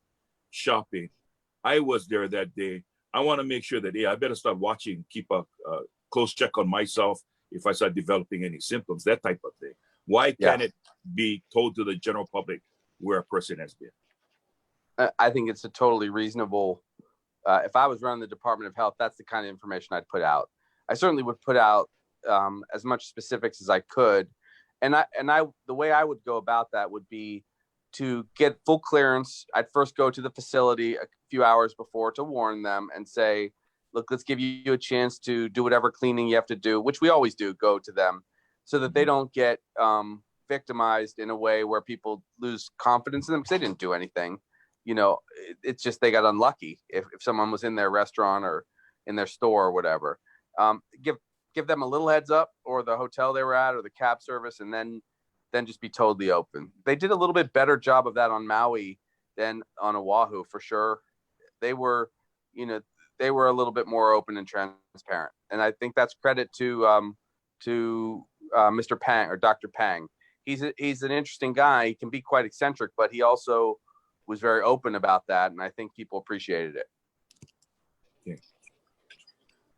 shopping. I was there that day. I want to make sure that, I better start watching, keep a close check on myself if I start developing any symptoms, that type of thing. Why can't it be told to the general public where a person has been? I think it's a totally reasonable. If I was running the Department of Health, that's the kind of information I'd put out. I certainly would put out as much specifics as I could. And the way I would go about that would be to get full clearance. I'd first go to the facility a few hours before to warn them and say, look, let's give you a chance to do whatever cleaning you have to do, which we always do, go to them, so that they don't get victimized in a way where people lose confidence in them because they didn't do anything. It's just they got unlucky if someone was in their restaurant or in their store or whatever. Give them a little heads up, or the hotel they were at, or the cab service, and then just be totally open. They did a little bit better job of that on Maui than on Oahu, for sure. They were a little bit more open and transparent, and I think that's credit to Mr. Pang, or Dr. Pang. He's an interesting guy. He can be quite eccentric, but he also was very open about that, and I think people appreciated it. Yeah.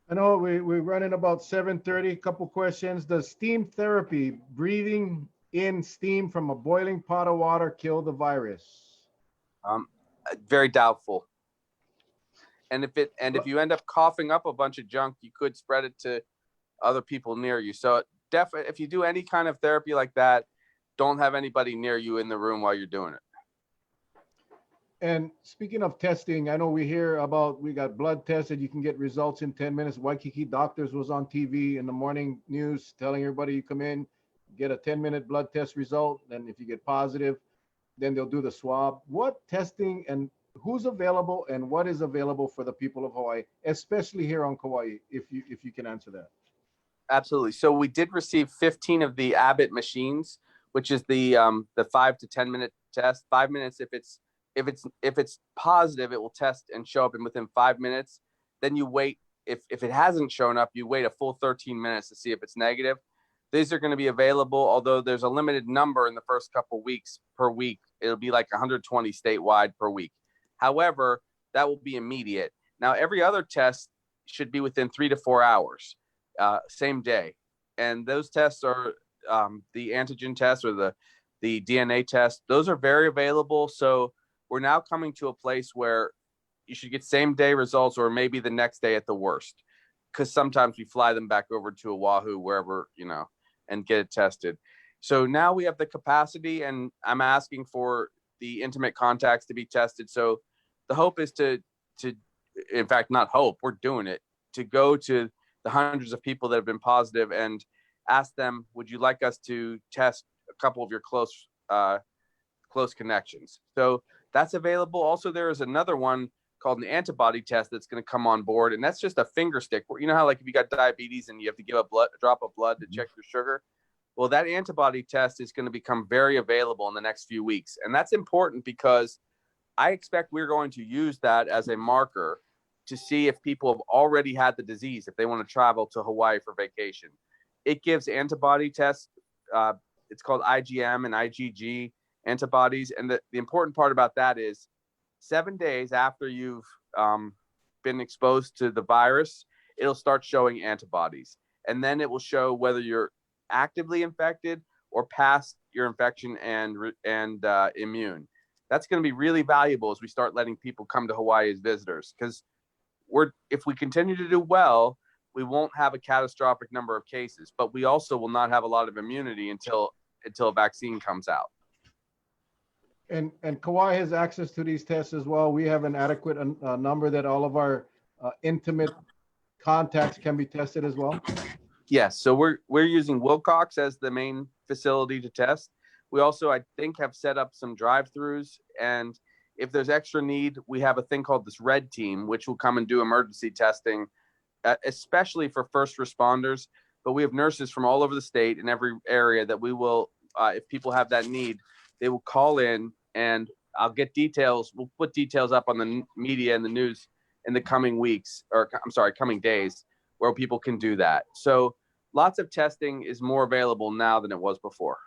I know we're running about 7:30. A couple questions. Does steam therapy, breathing in steam from a boiling pot of water, kill the virus? Very doubtful. And if you end up coughing up a bunch of junk, you could spread it to other people near you. So definitely, if you do any kind of therapy like that, don't have anybody near you in the room while you're doing it. And speaking of testing, I know we got blood tested. You can get results in 10 minutes. Waikiki Doctors was on TV in the morning news telling everybody you come in, get a 10-minute blood test result. Then if you get positive, then they'll do the swab. What testing and who's available and what is available for the people of Hawaii, especially here on Kauai, if you can answer that? Absolutely. So we did receive 15 of the Abbott machines, which is the 5 to 10 minute test. 5 minutes if it's positive, it will test and show up in within 5 minutes. Then you wait. If it hasn't shown up, you wait a full 13 minutes to see if it's negative. These are going to be available, although there's a limited number in the first couple weeks per week. It'll be like 120 statewide per week. However, that will be immediate. Now, every other test should be within 3 to 4 hours, same day. And those tests are the antigen test or the DNA test. Those are very available. So we're now coming to a place where you should get same day results or maybe the next day at the worst, because sometimes we fly them back over to Oahu, wherever, and get it tested. So now we have the capacity, and I'm asking for the intimate contacts to be tested. So the hope is to in fact, not hope, we're doing it, to go to the hundreds of people that have been positive and ask them, would you like us to test a couple of your close connections? So that's available. Also, there is another one called an antibody test that's going to come on board, and that's just a finger stick. You know how, like, if you got diabetes and you have to give a drop of blood to check your sugar? Well, that antibody test is going to become very available in the next few weeks, and that's important because I expect we're going to use that as a marker to see if people have already had the disease, if they want to travel to Hawaii for vacation. It gives antibody tests. It's called IgM and IgG antibodies. And the important part about that is 7 days after you've been exposed to the virus, it'll start showing antibodies. And then it will show whether you're actively infected or past your infection and immune. That's going to be really valuable as we start letting people come to Hawaii as visitors, because if we continue to do well, we won't have a catastrophic number of cases, but we also will not have a lot of immunity until a vaccine comes out. And Kauai has access to these tests as well. We have an adequate number that all of our intimate contacts can be tested as well. Yes, so we're using Wilcox as the main facility to test. We also, I think, have set up some drive-throughs, and if there's extra need, we have a thing called this Red Team, which will come and do emergency testing, especially for first responders. But we have nurses from all over the state in every area that we will, if people have that need, they will call in, and I'll get details. We'll put details up on the media and the news in the coming weeks, or I'm sorry, coming days, where people can do that. So lots of testing is more available now than it was before.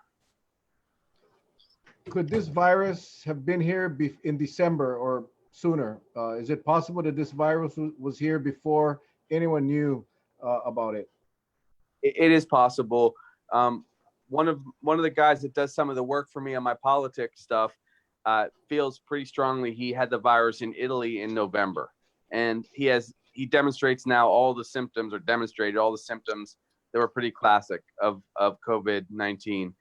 Could this virus have been here in December or sooner? Is it possible that this virus was here before anyone knew about it? It is possible. One of the guys that does some of the work for me on my politics stuff feels pretty strongly he had the virus in Italy in November, and he demonstrates now all the symptoms, or demonstrated all the symptoms that were pretty classic of COVID-19.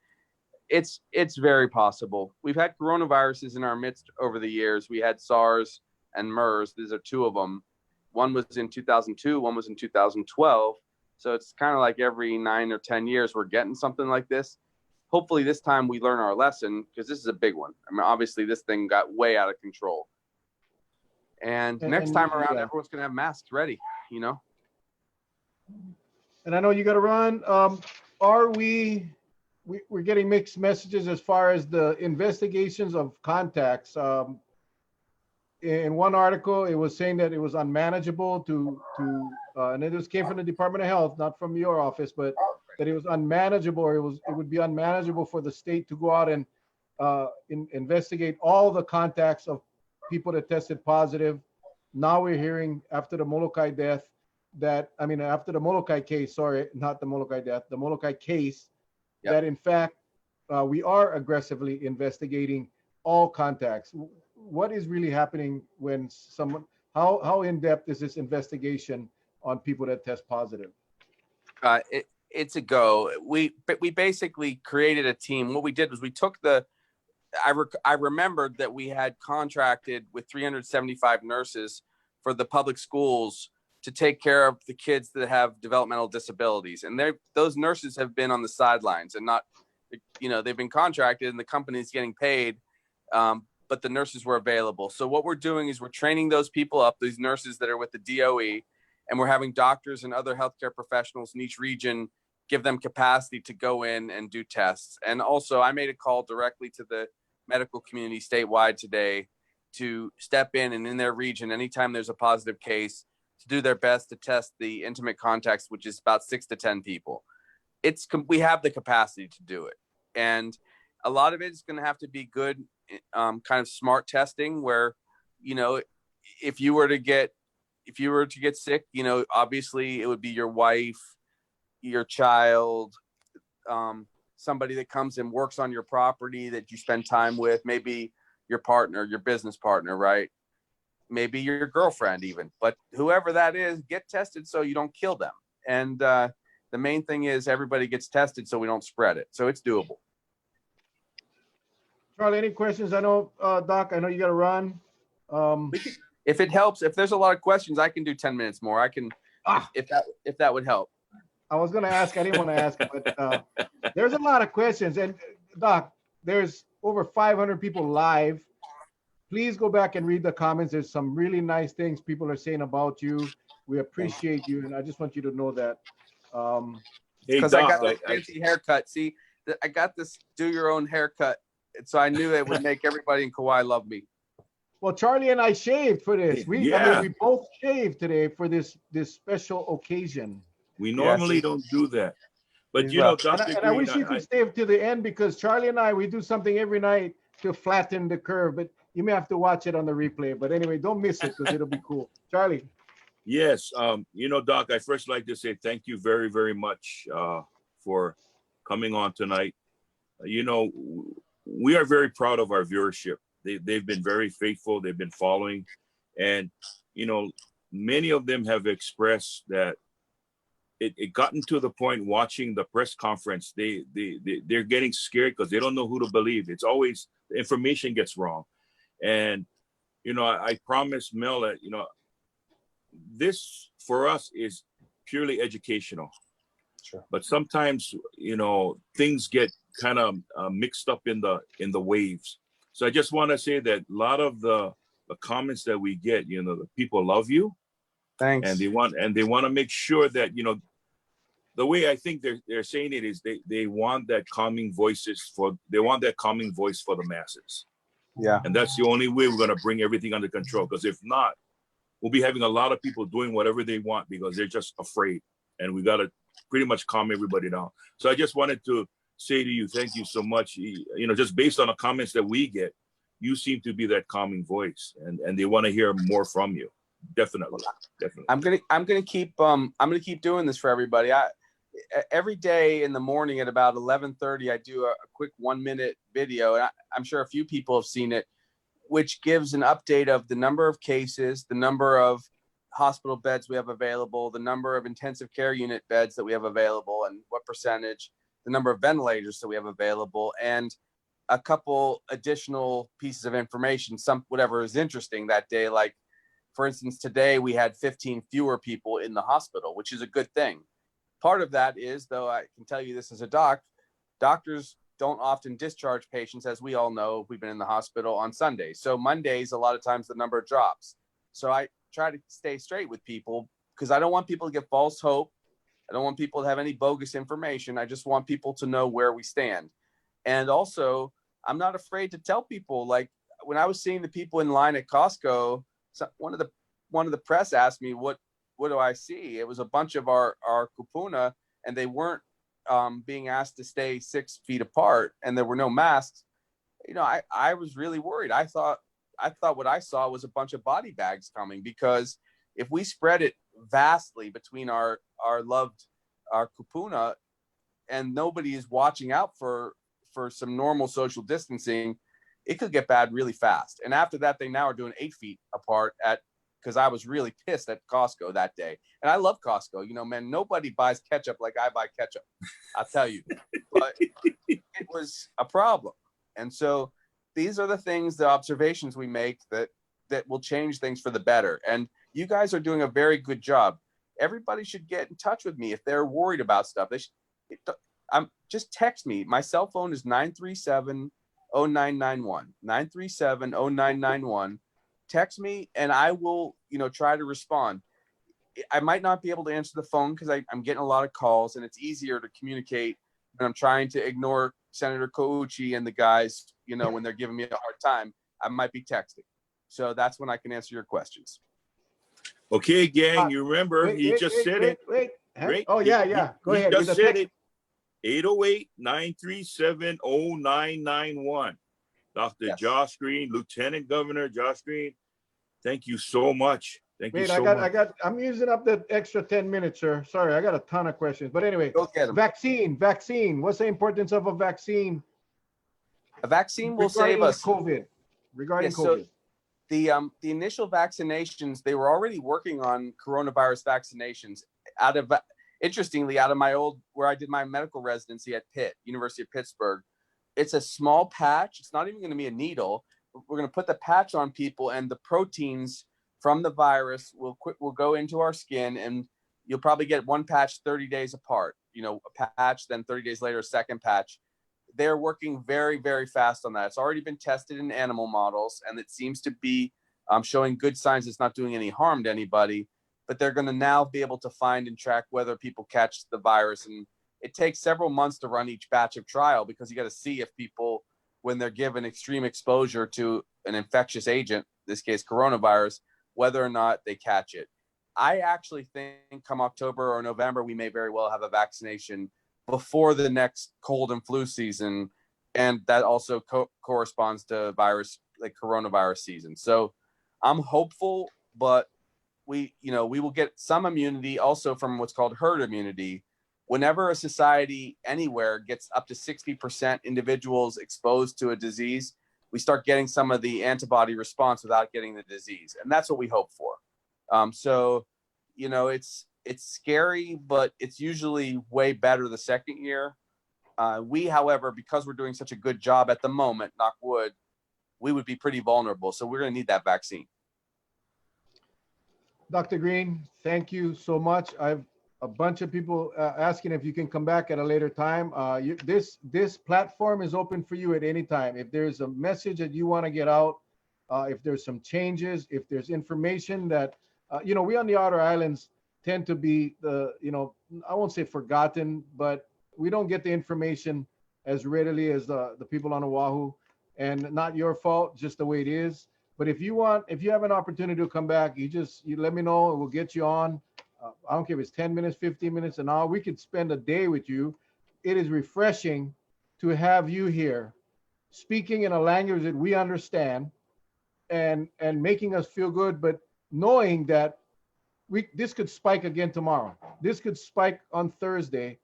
It's very possible. We've had coronaviruses in our midst over the years. We had SARS and MERS. These are two of them. One was in 2002, one was in 2012. So it's kind of like every 9 or 10 years we're getting something like this. Hopefully this time we learn our lesson, because this is a big one. I mean, obviously this thing got way out of control. And next time around, everyone's going to have masks ready, And I know you got to run. We're getting mixed messages as far as the investigations of contacts. In one article, it was saying that it was unmanageable and it came from the Department of Health, not from your office, but that it was unmanageable, or it would be unmanageable for the state to go out and investigate all the contacts of people that tested positive. Now we're hearing after the Molokai death after the Molokai case, sorry, not the Molokai death, the Molokai case, yep, that in fact, we are aggressively investigating all contacts. What is really happening when how in-depth is this investigation on people that test positive? It's a go. We basically created a team. What we did was we took I remembered that we had contracted with 375 nurses for the public schools to take care of the kids that have developmental disabilities. And those nurses have been on the sidelines and not, they've been contracted and the company's getting paid, but the nurses were available. So what we're doing is we're training those people up, these nurses that are with the DOE, and we're having doctors and other healthcare professionals in each region give them capacity to go in and do tests. And also, I made a call directly to the medical community statewide today to step in and in their region, anytime there's a positive case, to do their best to test the intimate contacts, which is about 6 to 10 people. We have the capacity to do it. And a lot of it is going to have to be good, kind of smart testing where, you know, if you were to get sick, you know, obviously it would be your wife, your child, somebody that comes and works on your property that you spend time with, maybe your partner, your business partner, right? Maybe your girlfriend even, but whoever that is, get tested so you don't kill them. And the main thing is everybody gets tested so we don't spread it. So it's doable. Charlie, any questions? I know, Doc, I know you got to run. If it helps, if there's a lot of questions, I can do 10 minutes more. I can, if that would help. I was going to ask, I didn't want to ask, but there's a lot of questions. And Doc, there's over 500 people live. Please go back and read the comments. There's some really nice things people are saying about you. We appreciate you. And I just want you to know that. Because I got this fancy haircut. See, I got this do your own haircut. And so I knew it would make everybody in Kauai love me. Well, Charlie and I shaved for this. We both shaved today for this special occasion. We normally don't do that. But you know, Dr. And I wish you could stay to the end, because Charlie and I, we do something every night to flatten the curve, but you may have to watch it on the replay. But anyway, don't miss it because it'll be cool. Charlie. Yes. You know, Doc, I first like to say thank you very, very much for coming on tonight. You know, we are very proud of our viewership. They've been very faithful. They've been following. And, you know, many of them have expressed that it gotten to the point watching the press conference, they're getting scared because they don't know who to believe. It's always the information gets wrong. And, you know, I promised Mel that, you know, this for us is purely educational. Sure. But sometimes, you know, things get kind of mixed up in the waves. So I just want to say that a lot of the comments that we get, you know, the people love you. Thanks. And they want to make sure that, you know, the way I think they're saying it is they want that calming voice for the masses. Yeah. And that's the only way we're going to bring everything under control. Because if not, we'll be having a lot of people doing whatever they want because they're just afraid. And we got to pretty much calm everybody down. So I just wanted to say to you, thank you so much. You know, just based on the comments that we get, you seem to be that calming voice, and they want to hear more from you. Definitely. I'm gonna keep doing this for everybody. Every day in the morning at about 11:30, I do a quick 1-minute video, and I'm sure a few people have seen it, which gives an update of the number of cases, the number of hospital beds we have available, the number of intensive care unit beds that we have available, and what percentage, the number of ventilators that we have available, and a couple additional pieces of information, whatever is interesting that day. Like, for instance, today we had 15 fewer people in the hospital, which is a good thing. Part of that is, though, I can tell you this as a doctors don't often discharge patients, as we all know, we've been in the hospital on Sundays. So Mondays, a lot of times the number drops. So I try to stay straight with people because I don't want people to get false hope. I don't want people to have any bogus information. I just want people to know where we stand. And also, I'm not afraid to tell people, like when I was seeing the people in line at Costco, one of the press asked me, what do I see? It was a bunch of our kupuna, and they weren't being asked to stay 6 feet apart, and there were no masks. You know, I was really worried. I thought what I saw was a bunch of body bags coming, because if we spread it vastly between our kupuna and nobody is watching out for some normal social distancing, it could get bad really fast. And after that, they now are doing 8 feet apart because I was really pissed at Costco that day. And I love Costco. You know, man, nobody buys ketchup like I buy ketchup. I'll tell you. But it was a problem. And so these are the things, the observations we make that will change things for the better. And you guys are doing a very good job. Everybody should get in touch with me if they're worried about stuff. Just text me. My cell phone is 937-0991. 937-0991. Text me and I will, try to respond. I might not be able to answer the phone because I'm getting a lot of calls, and it's easier to communicate when I'm trying to ignore Senator Kouchi and the guys, you know, when they're giving me a hard time. I might be texting. So that's when I can answer your questions. Okay, gang, you remember, he just said it. Wait. Right? Oh, yeah. Go ahead. He With just the said text. it. 808-937-0991. Dr. Yes. Josh Green, Lieutenant Governor Josh Green, thank you so much. Thank you Wait, so much. I'm using up the extra 10 minutes, sir. Sorry, I got a ton of questions. But anyway, Go get 'em. vaccine. What's the importance of a vaccine? A vaccine will save us. Regarding Yeah, so COVID. the initial vaccinations, they were already working on coronavirus vaccinations interestingly, out of my old, where I did my medical residency at Pitt, University of Pittsburgh. It's a small patch. It's not even going to be a needle. We're going to put the patch on people, and the proteins from the virus will go into our skin, and you'll probably get one patch 30 days apart. You know, a patch, then 30 days later, a second patch. They're working very, very fast on that. It's already been tested in animal models, and it seems to be showing good signs it's not doing any harm to anybody. But they're going to now be able to find and track whether people catch the virus. And it takes several months to run each batch of trial because you got to see if people, when they're given extreme exposure to an infectious agent, in this case coronavirus, whether or not they catch it. I actually think come October or November, we may very well have a vaccination before the next cold and flu season. And that also corresponds to virus, like coronavirus season. So I'm hopeful, but we will get some immunity also from what's called herd immunity. Whenever a society anywhere gets up to 60% individuals exposed to a disease, we start getting some of the antibody response without getting the disease. And that's what we hope for. So, you know, it's scary, but it's usually way better the second year. We, however, because we're doing such a good job at the moment, knock wood, we would be pretty vulnerable. So we're going to need that vaccine. Dr. Green, thank you so much. I've a bunch of people asking if you can come back at a later time. This platform is open for you at any time. If there's a message that you want to get out, if there's some changes, if there's information that, we on the outer islands tend to be I won't say forgotten, but we don't get the information as readily as the people on Oahu, and not your fault, just the way it is. But if you have an opportunity to come back, you let me know and we'll get you on. I don't care if it's 10 minutes, 15 minutes, an hour. We could spend a day with you. It is refreshing to have you here speaking in a language that we understand and making us feel good, but knowing that this could spike again tomorrow. This could spike on Thursday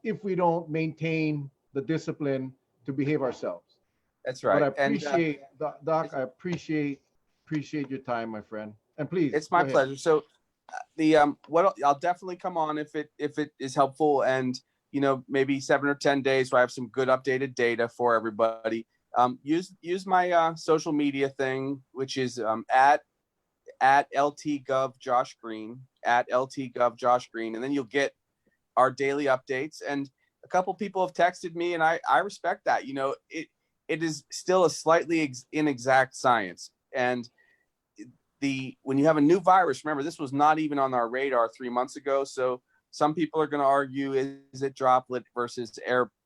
if we don't maintain the discipline to behave ourselves. That's right. But I appreciate, Doc, I appreciate your time, my friend. And please. It's my pleasure. So I'll definitely come on if it is helpful, and maybe 7 or 10 days where I have some good updated data for everybody. Use my social media thing, which is at LTGov Josh Green, at LTGov Josh Green, and then you'll get our daily updates. And a couple people have texted me, and I respect that. It is still a slightly inexact science, and when you have a new virus, remember, this was not even on our radar 3 months ago. So some people are going to argue, is it droplet versus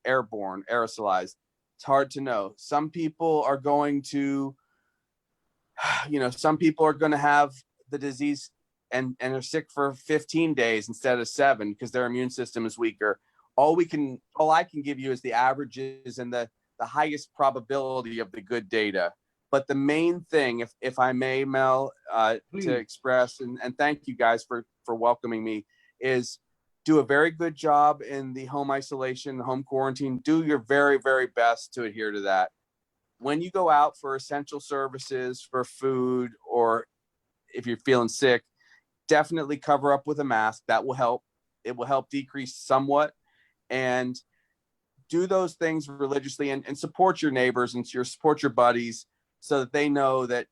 airborne, aerosolized? It's hard to know. Some people are going to, have the disease and are sick for 15 days instead of 7 because their immune system is weaker. All I can give you is the averages and the highest probability of the good data. But the main thing, if I may, Mel, to express, and thank you guys for welcoming me, is do a very good job in the home isolation, home quarantine. Do your very, very best to adhere to that. When you go out for essential services, for food, or if you're feeling sick, definitely cover up with a mask. That will help. It will help decrease somewhat. And do those things religiously, and support your neighbors and support your buddies, so that they know that,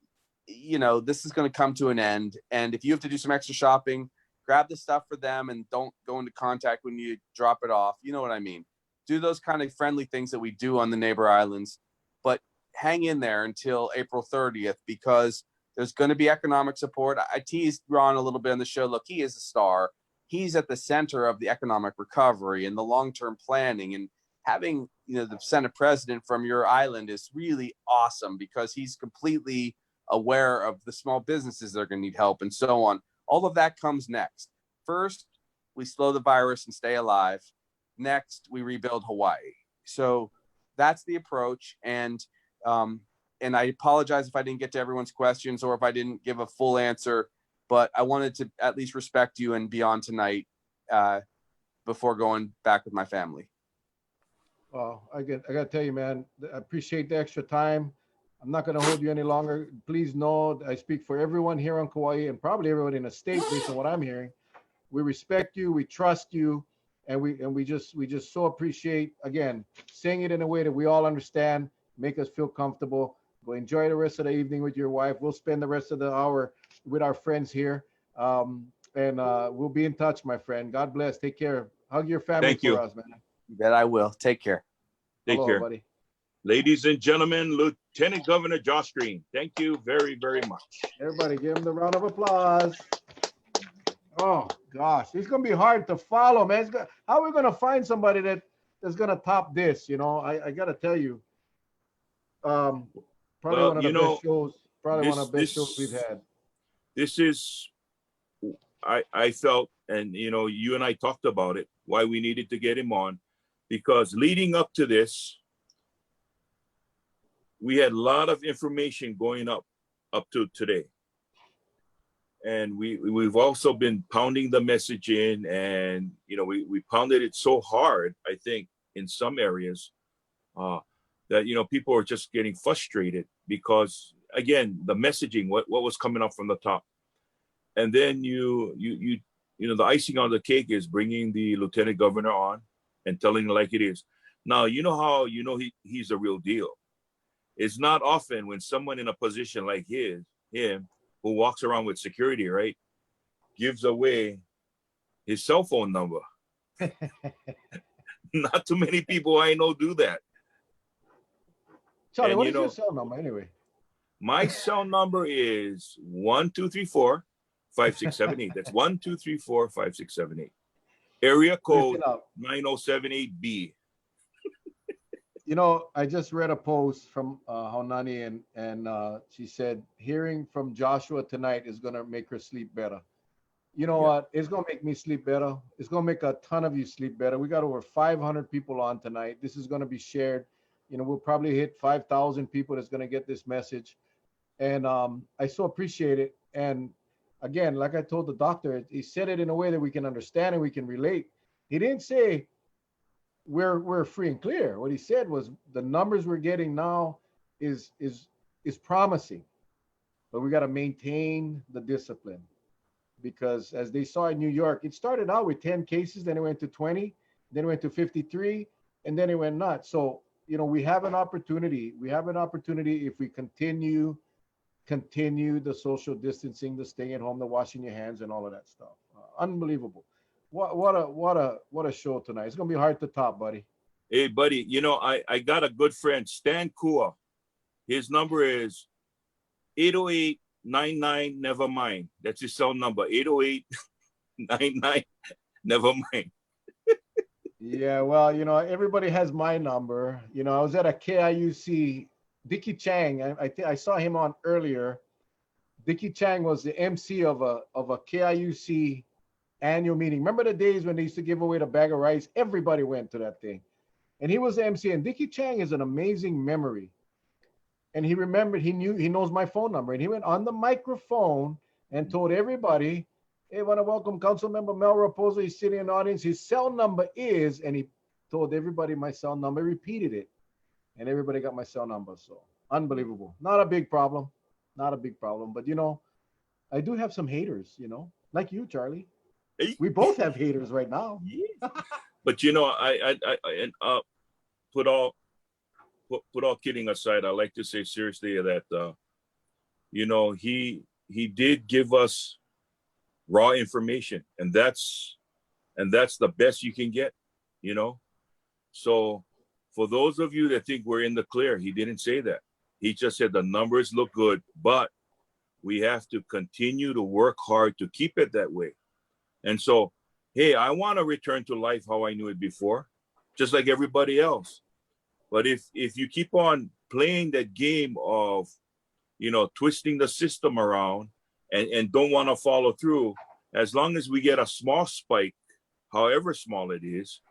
this is going to come to an end. And if you have to do some extra shopping, grab the stuff for them and don't go into contact when you drop it off. You know what I mean? Do those kind of friendly things that we do on the neighbor islands, but hang in there until April 30th, because There's going to be economic support. I teased Ron a little bit on the show. Look, he is a star. He's at the center of the economic recovery and the long-term planning, and having, the Senate president from your island is really awesome because he's completely aware of the small businesses that are going to need help and so on. All of that comes next. First, we slow the virus and stay alive. Next, we rebuild Hawaii. So that's the approach. And I apologize if I didn't get to everyone's questions or if I didn't give a full answer, but I wanted to at least respect you and be on tonight before going back with my family. Well, I got to tell you, man, I appreciate the extra time. I'm not going to hold you any longer. Please know I speak for everyone here on Kauai and probably everyone in the state based on what I'm hearing. We respect you, we trust you, and we just so appreciate, again, saying it in a way that we all understand, make us feel comfortable. Go enjoy the rest of the evening with your wife. We'll spend the rest of the hour with our friends here. And we'll be in touch, my friend. God bless. Take care. Hug your family. Thank you. For us, man. That I will. Take care. Take care, buddy. Ladies and gentlemen, Lieutenant Governor Josh Green. Thank you very, very much. Everybody give him the round of applause. Oh gosh, it's gonna be hard to follow, man. How are we gonna find somebody that's gonna top this? I gotta tell you, probably one of the best shows. Probably one of the best shows we've had. This is, I felt, and you and I talked about it, why we needed to get him on, because leading up to this, we had a lot of information going up to today. And we've also been pounding the message in, and we pounded it so hard, I think, in some areas, that people are just getting frustrated because, again, the messaging, what was coming up from the top, and then the icing on the cake is bringing the lieutenant governor on and telling it like it is. Now how he's a real deal. It's not often when someone in a position like him, who walks around with security, right, gives away his cell phone number. Not too many people I know do that. Charlie, what is your cell number anyway? My cell number is 1234-5678. That's 1234-5678. Area code 9078B. I just read a post from Haunani, and she said hearing from Joshua tonight is going to make her sleep better. What? It's going to make me sleep better. It's going to make a ton of you sleep better. We got over 500 people on tonight. This is going to be shared. We'll probably hit 5,000 people that's going to get this message. And I so appreciate it. And again, like I told the doctor, he said it in a way that we can understand and we can relate. He didn't say we're free and clear. What he said was the numbers we're getting now is promising, but we got to maintain the discipline, because as they saw in New York, it started out with 10 cases, then it went to 20, then it went to 53, and then it went nuts. So we have an opportunity. We have an opportunity if we continue the social distancing, the staying at home, the washing your hands, and all of that stuff. Unbelievable. What a show tonight. It's gonna be hard to top, buddy. Hey, buddy, I got a good friend, Stan Kua. His number is 808-99 never mind. That's his cell number, 808-99 never mind. Yeah, well, everybody has my number. I was at a KIUC. Dickie Chang, I saw him on earlier. Dickie Chang was the MC of a KIUC annual meeting. Remember the days when they used to give away the bag of rice? Everybody went to that thing. And he was the MC. And Dickie Chang is an amazing memory. And he remembered, he knows my phone number. And he went on the microphone and told everybody, hey, I want to welcome Councilmember Mel Raposo. He's sitting in the audience. His cell number is, and he told everybody my cell number, repeated it. And everybody got my cell number. So unbelievable. Not a big problem. Not a big problem. But, I do have some haters, like you, Charlie. We both have haters right now. But I put all kidding aside, I like to say seriously that he did give us raw information, and that's the best you can get, So for those of you that think we're in the clear, he didn't say that. He just said the numbers look good, but we have to continue to work hard to keep it that way. And so, hey, I want to return to life how I knew it before, just like everybody else. But if you keep on playing that game of, twisting the system around and don't want to follow through, as long as we get a small spike, however small it is,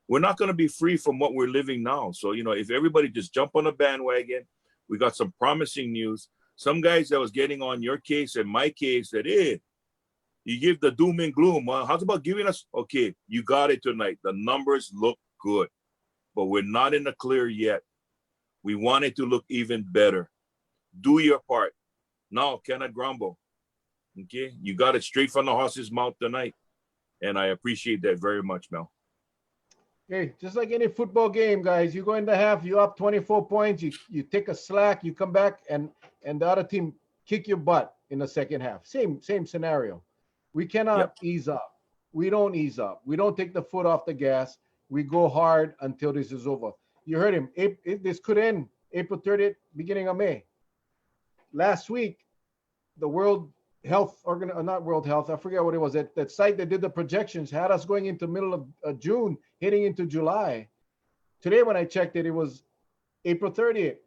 we're not going to be free from what we're living now. So, if everybody just jump on a bandwagon, we got some promising news. Some guys that was getting on your case and my case said, hey, you give the doom and gloom. How's about giving us? Okay, you got it tonight. The numbers look good, but we're not in the clear yet. We want it to look even better. Do your part. Now, cannot grumble. Okay, you got it straight from the horse's mouth tonight. And I appreciate that very much, Mel. Hey, just like any football game, guys, you go in the half, you up 24 points, you take a slack, you come back, and the other team kick your butt in the second half. Same scenario. We cannot ease up. We don't ease up. We don't take the foot off the gas. We go hard until this is over. You heard him. This could end April 30th, beginning of May. Last week, the World Health not World Health, I forget what it was. That site that did the projections had us going into middle of June, heading into July. Today, when I checked it, it was April 30th.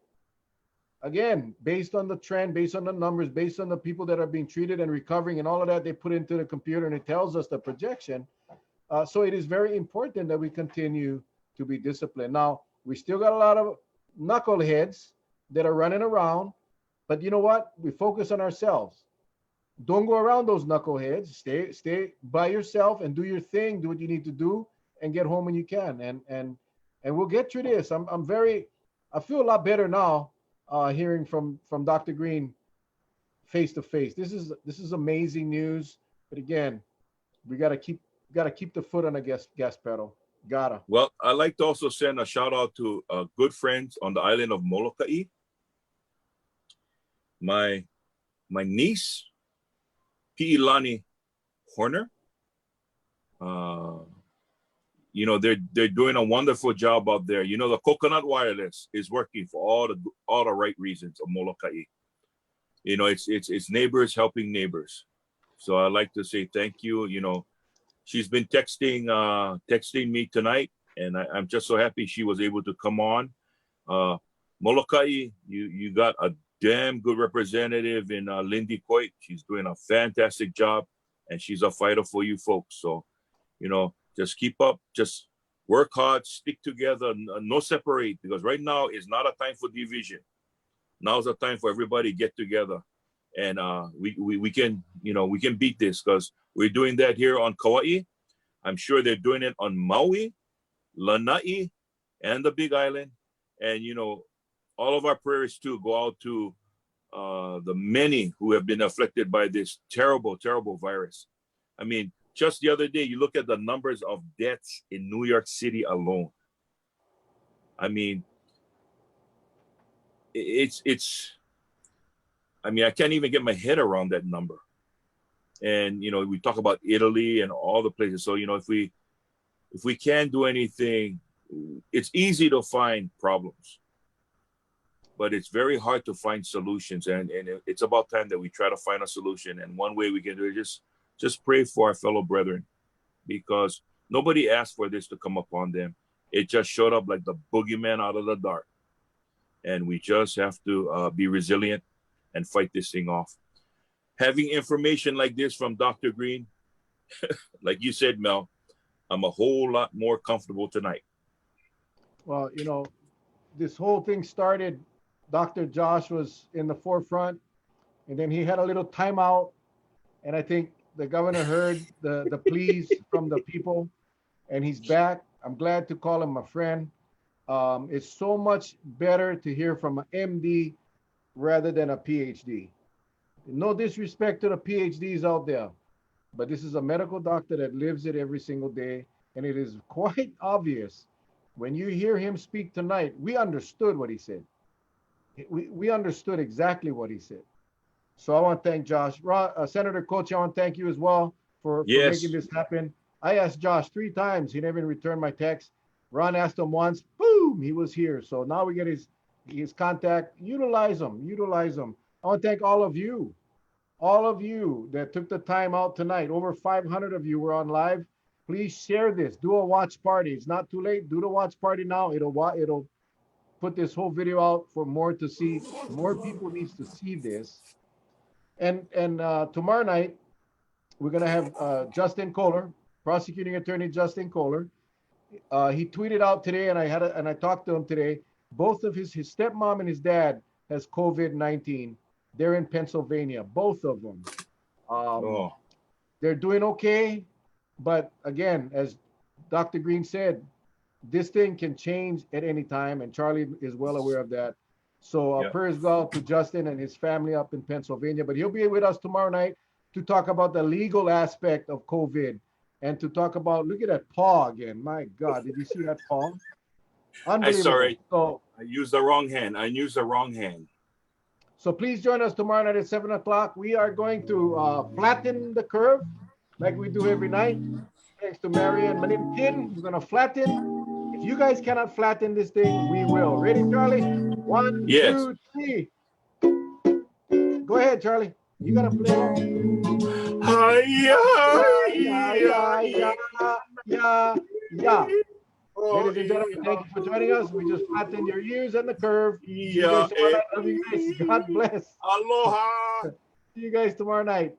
Again, based on the trend, based on the numbers, based on the people that are being treated and recovering and all of that, they put into the computer and it tells us the projection. So it is very important that we continue to be disciplined. Now, we still got a lot of knuckleheads that are running around, but you know what? We focus on ourselves. Don't go around those knuckleheads. Stay by yourself and do your thing. Do what you need to do and get home when you can. And we'll get through this. I feel a lot better now hearing from Dr. Green face to face. This is amazing news. But again, we gotta keep the foot on the gas pedal. Gotta. Well, I'd like to also send a shout out to good friends on the island of Molokai. My niece, Piilani Horner. They're doing a wonderful job out there. The Coconut Wireless is working for all the right reasons of Molokai. It's neighbors helping neighbors. So I'd like to say thank you. She's been texting me tonight, and I'm just so happy she was able to come on. Molokai, you got a damn good representative in Lindy Coit. She's doing a fantastic job, and she's a fighter for you folks. So, just keep up, just work hard, stick together, no separate, because right now is not a time for division. Now's a time for everybody to get together, and we can beat this, because we're doing that here on Kauai. I'm sure they're doing it on Maui, Lanai, and the Big Island, and all of our prayers too go out to the many who have been afflicted by this terrible, terrible virus. I mean, just the other day, you look at the numbers of deaths in New York City alone. I mean, I can't even get my head around that number. And, we talk about Italy and all the places. So, if we can't do anything, it's easy to find problems, but it's very hard to find solutions. And it's about time that we try to find a solution. And one way we can do it is just pray for our fellow brethren, because nobody asked for this to come upon them. It just showed up like the boogeyman out of the dark. And we just have to be resilient and fight this thing off. Having information like this from Dr. Green, like you said, Mel, I'm a whole lot more comfortable tonight. Well, this whole thing started, Dr. Josh was in the forefront, and then he had a little timeout, and I think the governor heard the pleas from the people, and he's back. I'm glad to call him a friend. It's so much better to hear from an MD rather than a PhD. No disrespect to the PhDs out there, but this is a medical doctor that lives it every single day, and it is quite obvious when you hear him speak tonight. We understood what he said. We understood exactly what he said. So I want to thank Josh. Senator Coach, I want to thank you as well for making this happen. I asked Josh 3 times. He never even returned my text. Ron asked him once. Boom, he was here. So now we get his contact. Utilize him. I want to thank all of you all of you that took the time out tonight, over 500 of you were on live. Please share this. Do a watch party. It's not too late. Do the watch party now. It'll put this whole video out for more to see. More people needs to see this. And tomorrow night we're gonna have Justin Kohler, prosecuting attorney Justin Kohler. He tweeted out today, and I talked to him today. Both of his stepmom and his dad has COVID-19. They're in Pennsylvania, both of them. They're doing okay, but again, as Dr. Green said, this thing can change at any time, and Charlie is well aware of that. So prayers go out to Justin and his family up in Pennsylvania, but he'll be with us tomorrow night to talk about the legal aspect of COVID and to talk about, look at that paw again. My God, did you see that paw? Unbelievable. Sorry, So, I used the wrong hand. So please join us tomorrow night at 7 o'clock. We are going to flatten the curve like we do every night. Thanks to Mary and Manipkin. We're going to flatten. If you guys cannot flatten this thing, we will. Ready, Charlie? 1, Yes. 2, 3. Go ahead, Charlie. You got to play along. Yeah. Ladies and gentlemen, thank you for joining us. We just flattened your ears and the curve. See you guys tomorrow night. Love you guys. God bless. Aloha. See you guys tomorrow night.